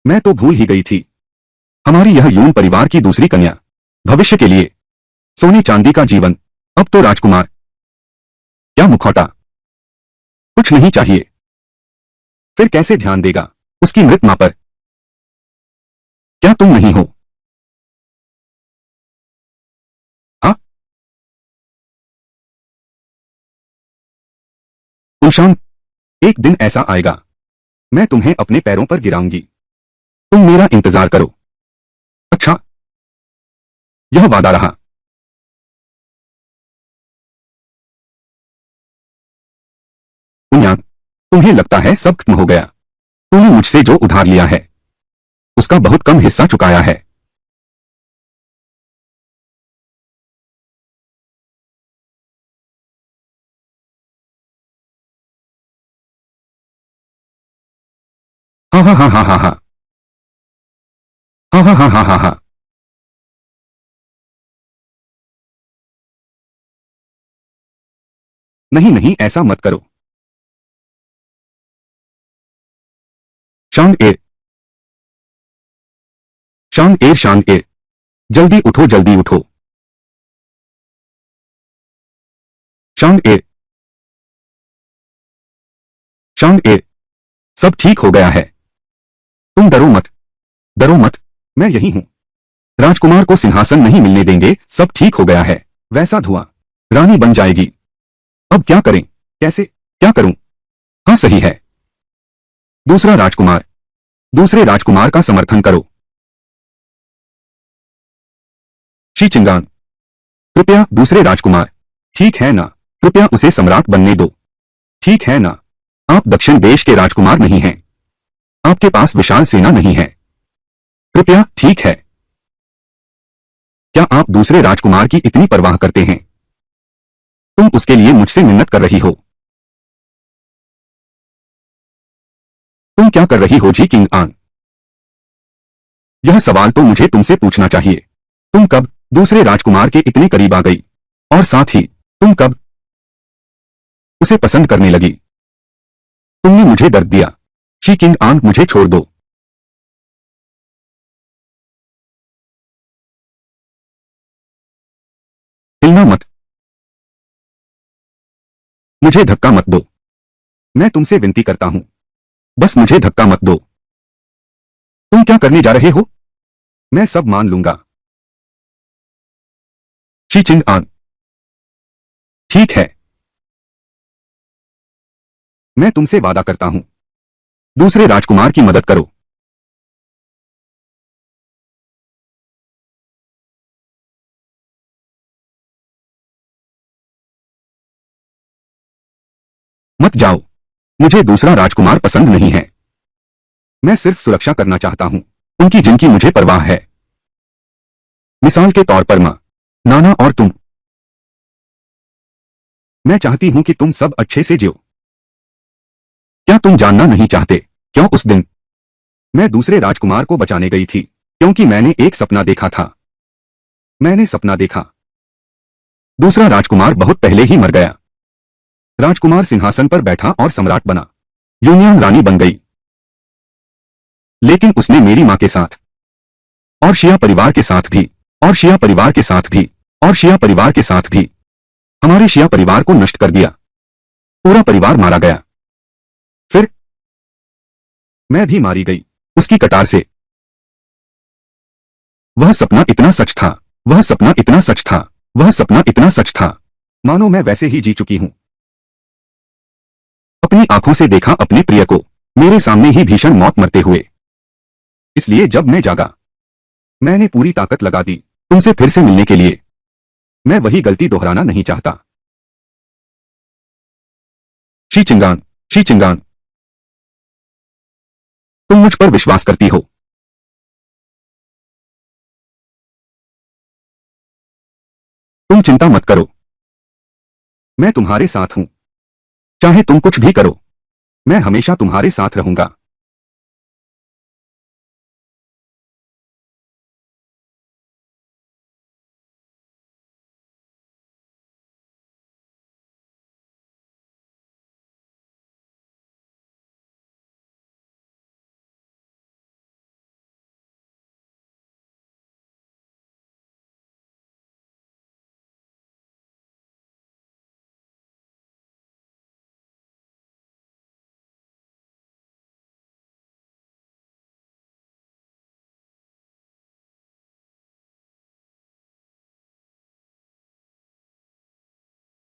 मैं तो भूल ही गई थी। हमारी यह यून परिवार की दूसरी कन्या, भविष्य के लिए सोने चांदी का जीवन। अब तो राजकुमार, क्या मुखौटा? कुछ नहीं चाहिए। फिर कैसे ध्यान देगा उसकी मृत मां पर? क्या तुम नहीं हो? हाँ, उशान, एक दिन ऐसा आएगा मैं तुम्हें अपने पैरों पर गिराऊंगी। तुम मेरा इंतजार करो। अच्छा, यह वादा रहा। उन्यान, तुम्हें लगता है सब खत्म हो गया? तूने मुझसे जो उधार लिया है उसका बहुत कम हिस्सा चुकाया है। हाँ हाँ हाँ हाँ हाँ हाँ हाँ हाँ हाँ हाँ हाँ हाँ। नहीं नहीं, ऐसा मत करो। शांग एर, शांग एर, शांग एर, जल्दी उठो, जल्दी उठो। शांग एर, शांग एर, सब ठीक हो गया है। तुम डरो मत, डरो मत, मैं यही हूं। राजकुमार को सिंहासन नहीं मिलने देंगे, सब ठीक हो गया है। वैसा धुआं, रानी बन जाएगी। अब क्या करें? कैसे, क्या करूं? हाँ सही है। दूसरा राजकुमार, दूसरे राजकुमार का समर्थन करो। शी चिंगान, कृपया दूसरे राजकुमार। ठीक है ना, कृपया उसे सम्राट बनने दो। ठीक है ना, आप दक्षिण देश के राजकुमार नहीं हैं। आपके पास विशाल सेना नहीं है। कृपया, ठीक है। क्या आप दूसरे राजकुमार की इतनी परवाह करते हैं? तुम उसके लिए मुझसे मिन्नत कर रही हो। तुम क्या कर रही हो जी किंग आन? यह सवाल तो मुझे तुमसे पूछना चाहिए। तुम कब दूसरे राजकुमार के इतने करीब आ गई? और साथ ही तुम कब उसे पसंद करने लगी? तुमने मुझे दर्द दिया। शी किंग आन, मुझे छोड़ दो। हिलना मत। मुझे धक्का मत दो। मैं तुमसे विनती करता हूं, बस मुझे धक्का मत दो। तुम क्या करने जा रहे हो? मैं सब मान लूंगा। शी चिंग आन, ठीक है। मैं तुमसे वादा करता हूं, दूसरे राजकुमार की मदद करो। मत जाओ। मुझे दूसरा राजकुमार पसंद नहीं है। मैं सिर्फ सुरक्षा करना चाहता हूं, उनकी जिनकी मुझे परवाह है। मिसाल के तौर पर मां, नाना और तुम। मैं चाहती हूं कि तुम सब अच्छे से जियो। क्या तुम जानना नहीं चाहते क्यों उस दिन मैं दूसरे राजकुमार को बचाने गई थी? क्योंकि मैंने एक सपना देखा था। मैंने सपना देखा, दूसरा राजकुमार बहुत पहले ही मर गया। राजकुमार सिंहासन पर बैठा और सम्राट बना। यूनियन रानी बन गई। लेकिन उसने मेरी मां के साथ और शिया परिवार के साथ भी और शिया परिवार के साथ भी और शिया परिवार के साथ भी हमारे शिया परिवार को नष्ट कर दिया। पूरा परिवार मारा गया। फिर मैं भी मारी गई उसकी कटार से। वह सपना इतना सच था, वह सपना इतना सच था, वह सपना इतना सच था, मानो मैं वैसे ही जी चुकी हूं। अपनी आंखों से देखा अपने प्रिय को मेरे सामने ही भीषण मौत मरते हुए। इसलिए जब मैं जागा, मैंने पूरी ताकत लगा दी तुमसे फिर से मिलने के लिए। मैं वही गलती दोहराना नहीं चाहता। शी चिंगान, शी चिंगान, तुम मुझ पर विश्वास करती हो। तुम चिंता मत करो, मैं तुम्हारे साथ हूं। चाहे तुम कुछ भी करो, मैं हमेशा तुम्हारे साथ रहूंगा।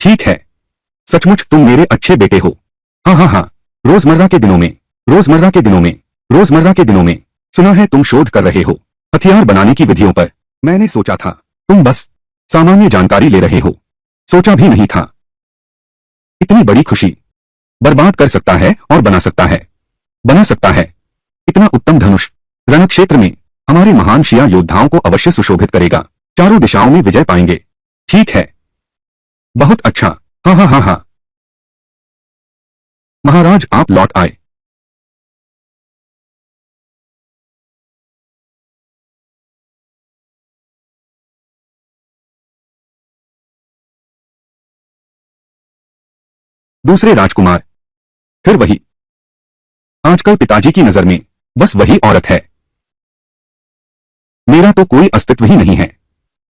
ठीक है, सचमुच तुम मेरे अच्छे बेटे हो। हाँ हाँ हाँ, रोजमर्रा के दिनों में, रोजमर्रा के दिनों में, रोजमर्रा के दिनों में सुना है तुम शोध कर रहे हो हथियार बनाने की विधियों पर। मैंने सोचा था तुम बस सामान्य जानकारी ले रहे हो। सोचा भी नहीं था इतनी बड़ी खुशी बर्बाद कर सकता है और बना सकता है, बना सकता है। इतना उत्तम धनुष रणक्षेत्र में हमारे महान शिया योद्धाओं को अवश्य सुशोभित करेगा। चारों दिशाओं में विजय पाएंगे। ठीक है, बहुत अच्छा। हाँ हाँ हाँ हाँ, महाराज आप लौट आए। दूसरे राजकुमार, फिर वही। आजकल पिताजी की नजर में बस वही औरत है। मेरा तो कोई अस्तित्व ही नहीं है।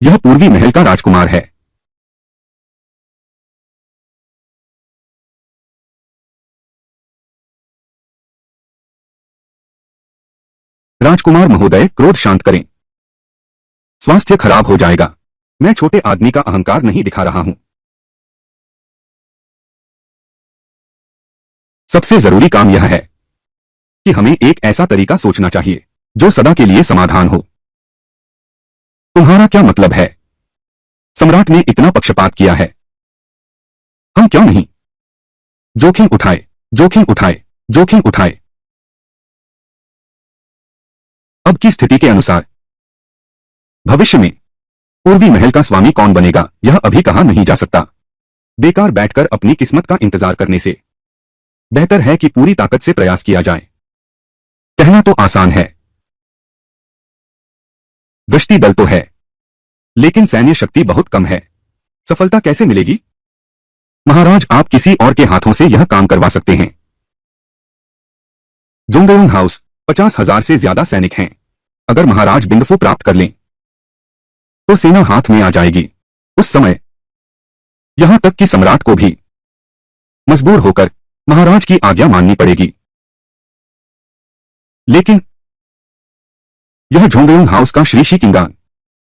यह पूर्वी महल का राजकुमार है। राजकुमार महोदय, क्रोध शांत करें। स्वास्थ्य खराब हो जाएगा। मैं छोटे आदमी का अहंकार नहीं दिखा रहा हूं। सबसे जरूरी काम यह है कि हमें एक ऐसा तरीका सोचना चाहिए जो सदा के लिए समाधान हो। तुम्हारा क्या मतलब है? सम्राट ने इतना पक्षपात किया है, हम क्यों नहीं जोखिम उठाए, जोखिम उठाए, जोखिम उठाए। अब की स्थिति के अनुसार भविष्य में पूर्वी महल का स्वामी कौन बनेगा यह अभी कहा नहीं जा सकता। बेकार बैठकर अपनी किस्मत का इंतजार करने से बेहतर है कि पूरी ताकत से प्रयास किया जाए। कहना तो आसान है, गश्ती दल तो है लेकिन सैन्य शक्ति बहुत कम है, सफलता कैसे मिलेगी? महाराज आप किसी और के हाथों से यह काम करवा सकते हैं। जोंगयोंग हाउस 50,000 से ज्यादा सैनिक हैं। अगर महाराज बिंदफो प्राप्त कर लें तो सेना हाथ में आ जाएगी। उस समय यहां तक कि सम्राट को भी मजबूर होकर महाराज की आज्ञा माननी पड़ेगी। लेकिन यह जोंगयोंग हाउस का श्री शिकिंगान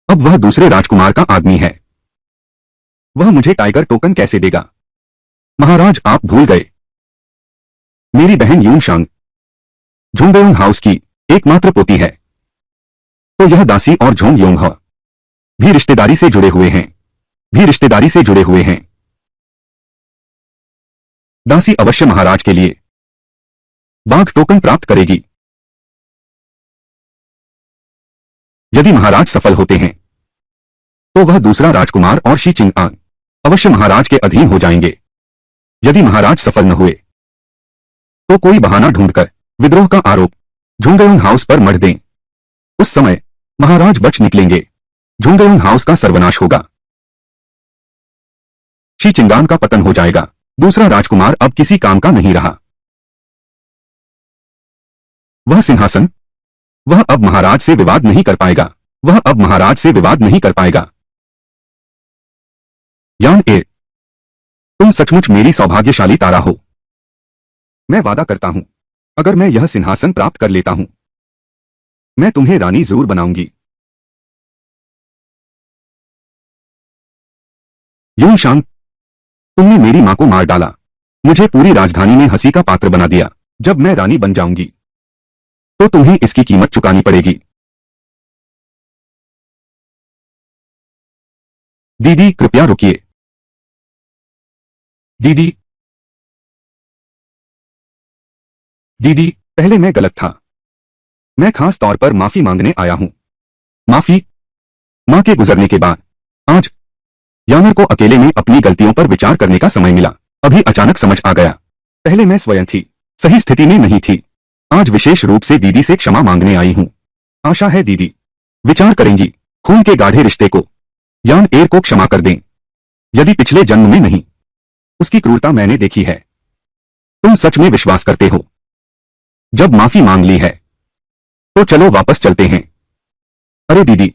अब वह दूसरे राजकुमार का आदमी है, वह मुझे टाइगर टोकन कैसे देगा? महाराज आप भूल गए, मेरी बहन यूनशांग जोंगयोंग हाउस की एकमात्र पोती है, तो यह दासी और जोंगयोंग भी रिश्तेदारी से जुड़े हुए हैं, भी रिश्तेदारी से जुड़े हुए हैं। दासी अवश्य महाराज के लिए बाघ टोकन प्राप्त करेगी। यदि महाराज सफल होते हैं तो वह दूसरा राजकुमार और शी चिंगआन अवश्य महाराज के अधीन हो जाएंगे। यदि महाराज सफल न हुए तो कोई बहाना ढूंढकर विद्रोह का आरोप जोंगयोंग हाउस पर मढ़ दें। उस समय महाराज बच निकलेंगे, जोंगयोंग हाउस का सर्वनाश होगा, शी चिंगान का पतन हो जाएगा, दूसरा राजकुमार अब किसी काम का नहीं रहा। वह सिंहासन वह अब महाराज से विवाद नहीं कर पाएगा, वह अब महाराज से विवाद नहीं कर पाएगा। यान ए, तुम सचमुच मेरी सौभाग्यशाली तारा हो। मैं वादा करता हूं, अगर मैं यह सिंहासन प्राप्त कर लेता हूं, मैं तुम्हें रानी जरूर बनाऊंगी। यूनशांग, तुमने मेरी मां को मार डाला, मुझे पूरी राजधानी में हंसी का पात्र बना दिया। जब मैं रानी बन जाऊंगी तो तुम्हें इसकी कीमत चुकानी पड़ेगी। दीदी कृपया रुकिए। दीदी, दीदी, पहले मैं गलत था, मैं खास तौर पर माफी मांगने आया हूं। माफी? मां के गुजरने के बाद आज यानर को अकेले में अपनी गलतियों पर विचार करने का समय मिला। अभी अचानक समझ आ गया, पहले मैं स्वयं थी सही स्थिति में नहीं थी। आज विशेष रूप से दीदी से क्षमा मांगने आई हूं। आशा है दीदी विचार करेंगी, खून के गाढ़े रिश्ते को यान एर को क्षमा कर दें। यदि पिछले जन्म में नहीं, उसकी क्रूरता मैंने देखी है। तुम सच में विश्वास करते हो? जब माफी मांग ली है तो चलो वापस चलते हैं। अरे दीदी,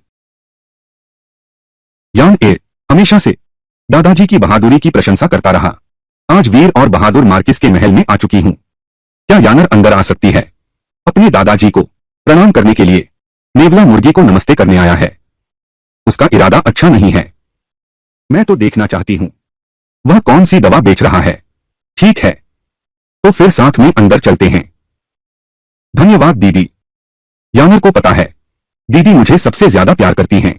यान एर हमेशा से दादाजी की बहादुरी की प्रशंसा करता रहा। आज वीर और बहादुर मार्किस के महल में आ चुकी हूं। क्या यानर अंदर आ सकती है? अपने दादाजी को प्रणाम करने के लिए नेवला मुर्गी को नमस्ते करने आया है। उसका इरादा अच्छा नहीं है। मैं तो देखना चाहती हूं वह कौन सी दवा बेच रहा है। ठीक है, तो फिर साथ में अंदर चलते हैं। धन्यवाद दीदी। यानर को पता है दीदी मुझे सबसे ज्यादा प्यार करती हैं।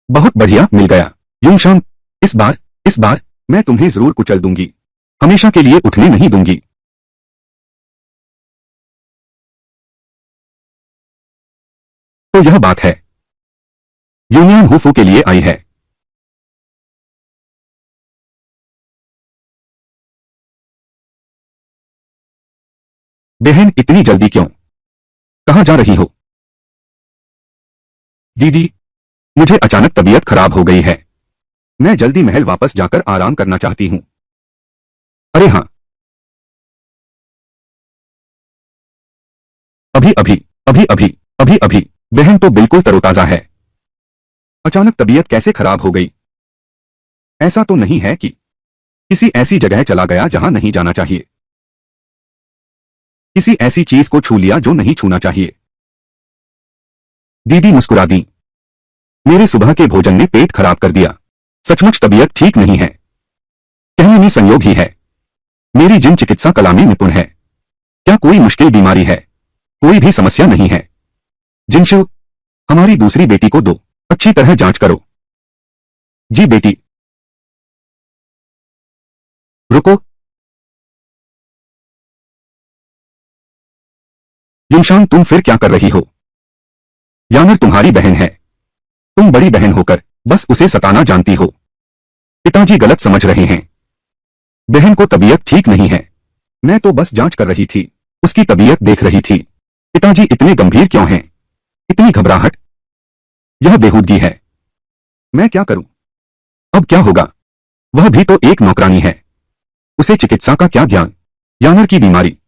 बहुत बढ़िया, मिल गया। यूनशांग, इस बार मैं तुम्हें जरूर कुचल दूंगी, हमेशा के लिए उठने नहीं दूंगी। तो यह बात है, यूनियन हुफू के लिए आई है। बहन इतनी जल्दी क्यों? कहां जा रही हो? दीदी, मुझे अचानक तबीयत खराब हो गई है, मैं जल्दी महल वापस जाकर आराम करना चाहती हूं। अरे हाँ, अभी अभी अभी अभी अभी अभी बहन तो बिल्कुल तरोताजा है। अचानक तबीयत कैसे खराब हो गई? ऐसा तो नहीं है कि किसी ऐसी जगह चला गया जहां नहीं जाना चाहिए, किसी ऐसी चीज को छू लिया जो नहीं छूना चाहिए? दीदी मुस्कुरा दी। मेरे सुबह के भोजन ने पेट खराब कर दिया। सचमुच तबीयत ठीक नहीं है। कहने में संयोग ही है। मेरी जिन चिकित्सा कला में निपुण है, क्या कोई मुश्किल बीमारी है? कोई भी समस्या नहीं है। जिनशु, हमारी दूसरी बेटी को दो, अच्छी तरह जांच करो। जी बेटी। रुको। युनशान, तुम फिर क्या कर रही हो? यानर तुम्हारी बहन है। तुम बड़ी बहन होकर बस उसे सताना जानती हो। पिताजी गलत समझ रहे हैं। बहन को तबीयत ठीक नहीं है। मैं तो बस जांच कर रही थी, उसकी तबीयत देख रही थी। पिताजी इतने गंभीर क्यों हैं? इतनी घबराहट? यह बेहूदगी है। मैं क्या करूं? अब क्या होगा? वह भी तो एक नौकरानी है। उसे चिकित्सा का क्या ज्ञान? यानर की बीमारी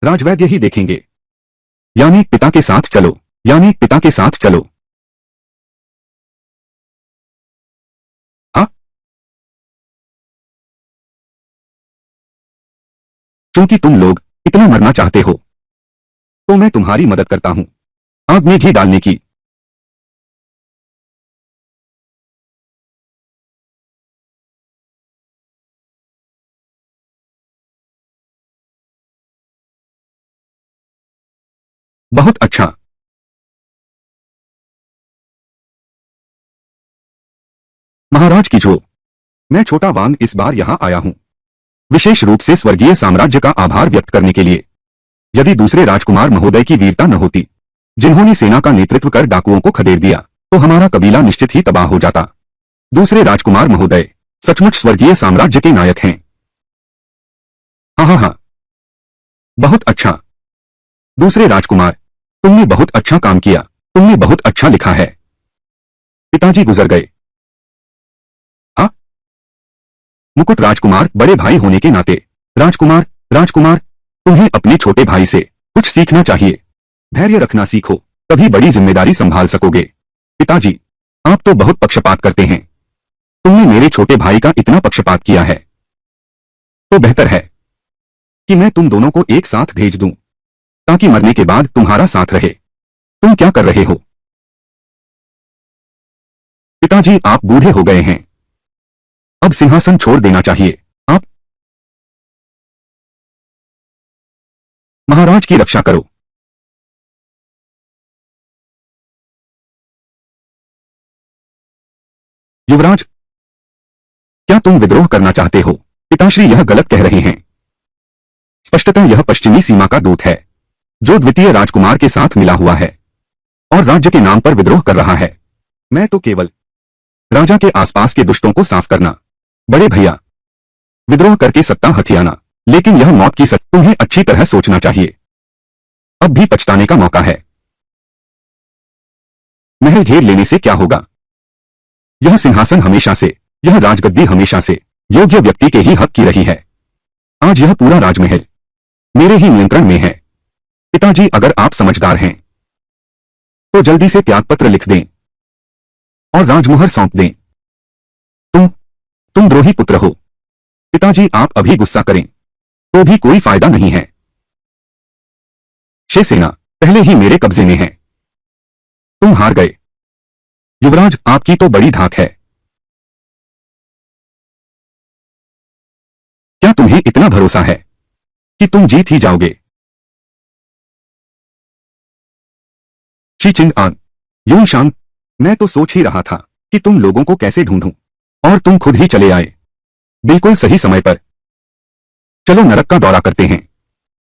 राजवैद्य ही देखेंगे। यानी पिता के साथ चलो, यानी पिता के साथ चलो। हाँ? क्योंकि तुम लोग इतना मरना चाहते हो, तो मैं तुम्हारी मदद करता हूं, आग में घी डालने की। बहुत अच्छा। महाराज की जो, मैं छोटा वांग इस बार यहां आया हूं विशेष रूप से स्वर्गीय साम्राज्य का आभार व्यक्त करने के लिए। यदि दूसरे राजकुमार महोदय की वीरता न होती, जिन्होंने सेना का नेतृत्व कर डाकुओं को खदेड़ दिया, तो हमारा कबीला निश्चित ही तबाह हो जाता। दूसरे राजकुमार महोदय सचमुच स्वर्गीय साम्राज्य के नायक हैं। हाँ हाँ हाँ, बहुत अच्छा। दूसरे राजकुमार, तुमने बहुत अच्छा काम किया, तुमने बहुत अच्छा लिखा है। पिताजी गुजर गए। हाँ? मुकुट राजकुमार, बड़े भाई होने के नाते। राजकुमार, राजकुमार, तुम्हें अपने छोटे भाई से कुछ सीखना चाहिए। धैर्य रखना सीखो, तभी बड़ी जिम्मेदारी संभाल सकोगे। पिताजी, आप तो बहुत पक्षपात करते हैं। तुमने मेरे छोटे भाई का इतना पक्षपात किया है, तो बेहतर है कि मैं तुम दोनों को एक साथ भेज दूं, ताकि मरने के बाद तुम्हारा साथ रहे। तुम क्या कर रहे हो? पिताजी, आप बूढ़े हो गए हैं। अब सिंहासन छोड़ देना चाहिए। आप महाराज की रक्षा करो। युवराज, क्या तुम विद्रोह करना चाहते हो? पिताश्री यह गलत कह रहे हैं। स्पष्टतः यह पश्चिमी सीमा का दूत है, जो द्वितीय राजकुमार के साथ मिला हुआ है और राज्य के नाम पर विद्रोह कर रहा है। मैं तो केवल राजा के आसपास के दुष्टों को साफ करना। बड़े भैया, विद्रोह करके सत्ता हथियाना, लेकिन यह मौत की सत्ता। तुम्हें अच्छी तरह सोचना चाहिए। अब भी पछताने का मौका है। महल घेर लेने से क्या होगा? यह सिंहासन हमेशा से, यह राजगद्दी हमेशा से योग्य व्यक्ति के ही हक की रही है। आज यह पूरा राजमहल मेरे ही नियंत्रण में है। पिताजी, अगर आप समझदार हैं, तो जल्दी से त्यागपत्र लिख दें और राजमुहर सौंप दें। तुम द्रोही पुत्र हो। पिताजी, आप अभी गुस्सा करें तो भी कोई फायदा नहीं है। शेषसेना पहले ही मेरे कब्जे में है। तुम हार गए। युवराज, आपकी तो बड़ी धाक है। क्या तुम्हें इतना भरोसा है कि तुम जीत ही जाओगे? शी चिंग-आन, यूनशान, मैं तो सोच ही रहा था कि तुम लोगों को कैसे ढूंढूं, और तुम खुद ही चले आए, बिल्कुल सही समय पर। चलो नरक का दौरा करते हैं।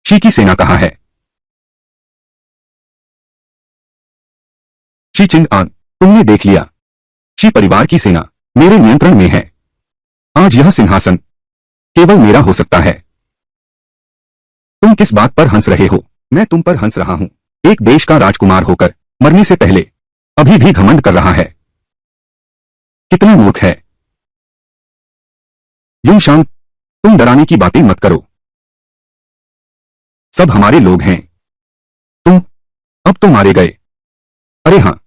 शी की सेना कहाँ है? शी चिंग-आन, तुमने देख लिया। शी परिवार की सेना मेरे नियंत्रण में है। आज यह सिंहासन केवल मेरा हो सकता है। तुम किस बात पर हंस रहे हो? मैं तुम पर हंस रहा हूं। एक देश का राजकुमार होकर मरने से पहले अभी भी घमंड कर रहा है। कितना मूर्ख है। यूनशान, तुम डराने की बातें मत करो। सब हमारे लोग हैं। तुम अब तो मारे गए। अरे हाँ,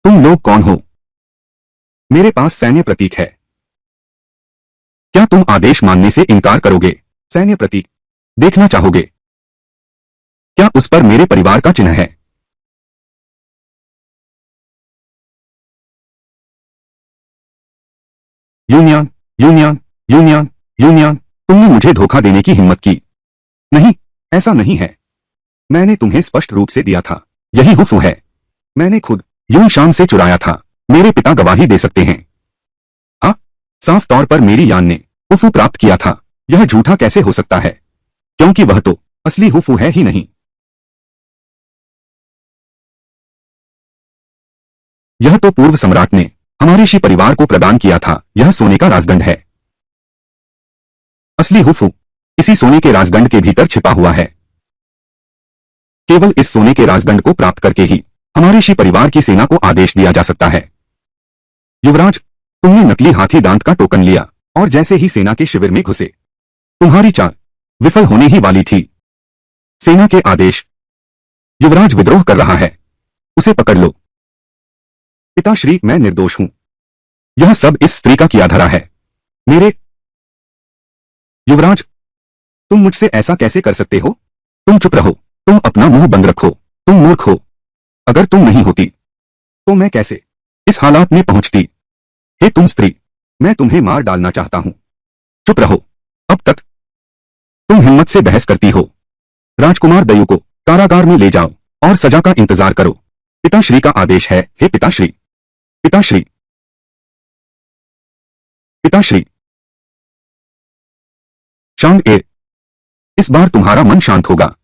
तुम लोग कौन हो? मेरे पास सैन्य प्रतीक है। क्या तुम आदेश मानने से इनकार करोगे? सैन्य प्रतीक देखना चाहोगे? क्या उस पर मेरे परिवार का चिन्ह है? यूनियन, यूनियन, यूनियन, यूनियन, तुमने मुझे धोखा देने की हिम्मत की। नहीं, ऐसा नहीं है। मैंने तुम्हें स्पष्ट रूप से दिया था। यही हुफु है। मैंने खुद यूनशान से चुराया था। मेरे पिता गवाही दे सकते हैं। हाँ, साफ तौर पर मेरी यान ने हुफु प्राप्त किया था। यह झूठा कैसे हो सकता है? क्योंकि वह तो असली हुफु है ही नहीं। यह तो पूर्व सम्राट ने हमारे शी परिवार को प्रदान किया था। यह सोने का राजदंड है। असली हुफु इसी सोने के राजदंड के भीतर छिपा हुआ है। केवल इस सोने के राजदंड को प्राप्त करके ही हमारे शी परिवार की सेना को आदेश दिया जा सकता है। युवराज, तुमने नकली हाथी दांत का टोकन लिया और जैसे ही सेना के शिविर में घुसे, तुम्हारी चाल विफल होने ही वाली थी। सेना के आदेश। युवराज विद्रोह कर रहा है। उसे पकड़ लो। पिताश्री, मैं निर्दोष हूं। यह सब इस स्त्री का किया धरा है। मेरे युवराज, तुम मुझसे ऐसा कैसे कर सकते हो? तुम चुप रहो। तुम अपना मुंह बंद रखो। तुम मूर्ख हो। अगर तुम नहीं होती तो मैं कैसे इस हालात में पहुंचती? हे तुम स्त्री, मैं तुम्हें मार डालना चाहता हूं। चुप रहो। अब तक तुम हिम्मत से बहस करती हो। राजकुमार दयु को कारागार में ले जाओ और सजा का इंतजार करो। पिताश्री का आदेश है। हे पिताश्री, पिताश्री, पिताश्री। शांत ए, इस बार तुम्हारा मन शांत होगा।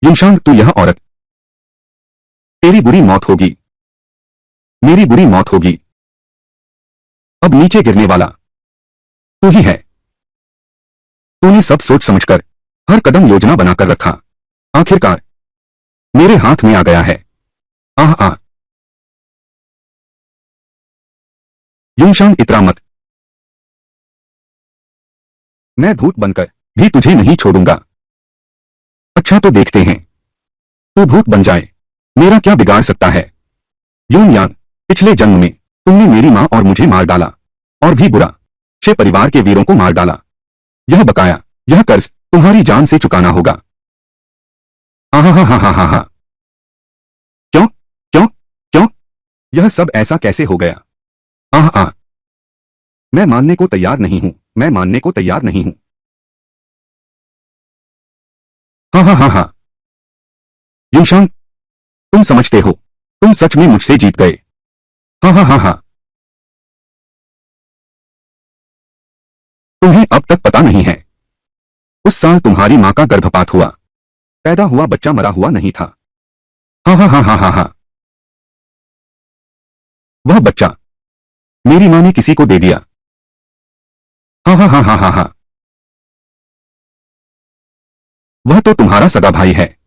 युमशान, तू यह औरत, तेरी बुरी मौत होगी। मेरी बुरी मौत होगी। अब नीचे गिरने वाला तू ही है। तूने सब सोच समझकर हर कदम योजना बनाकर रखा। आखिरकार मेरे हाथ में आ गया है। आह आह। युमशान, इतरा मत। मैं भूत बनकर भी तुझे नहीं छोड़ूंगा। अच्छा तो देखते हैं। तू भूत बन जाए, मेरा क्या बिगाड़ सकता है? यूनयान, पिछले जन्म में तुमने मेरी मां और मुझे मार डाला और भी बुरा शे परिवार के वीरों को मार डाला। यह बकाया, यह कर्ज तुम्हारी जान से चुकाना होगा। आहा हा हा हा हा हा। क्यों, क्यों, क्यों? यह सब ऐसा कैसे हो गया? आह आह। मैं मानने को तैयार नहीं हूं। मैं मानने को तैयार नहीं हूं। हाँ हाँ हाँ हाँ। युमशान, तुम समझते हो, तुम सच में मुझसे जीत गए। हाँ हाँ हाँ हाँ। तुम्हें अब तक पता नहीं है, उस साल तुम्हारी मां का गर्भपात हुआ। पैदा हुआ बच्चा मरा हुआ नहीं था। हाँ हाँ हाँ हाँ हाँ हाँ। वह बच्चा मेरी मां ने किसी को दे दिया। हाँ हाँ हाँ हाँ हाँ हाँ। वह तो तुम्हारा सगा भाई है।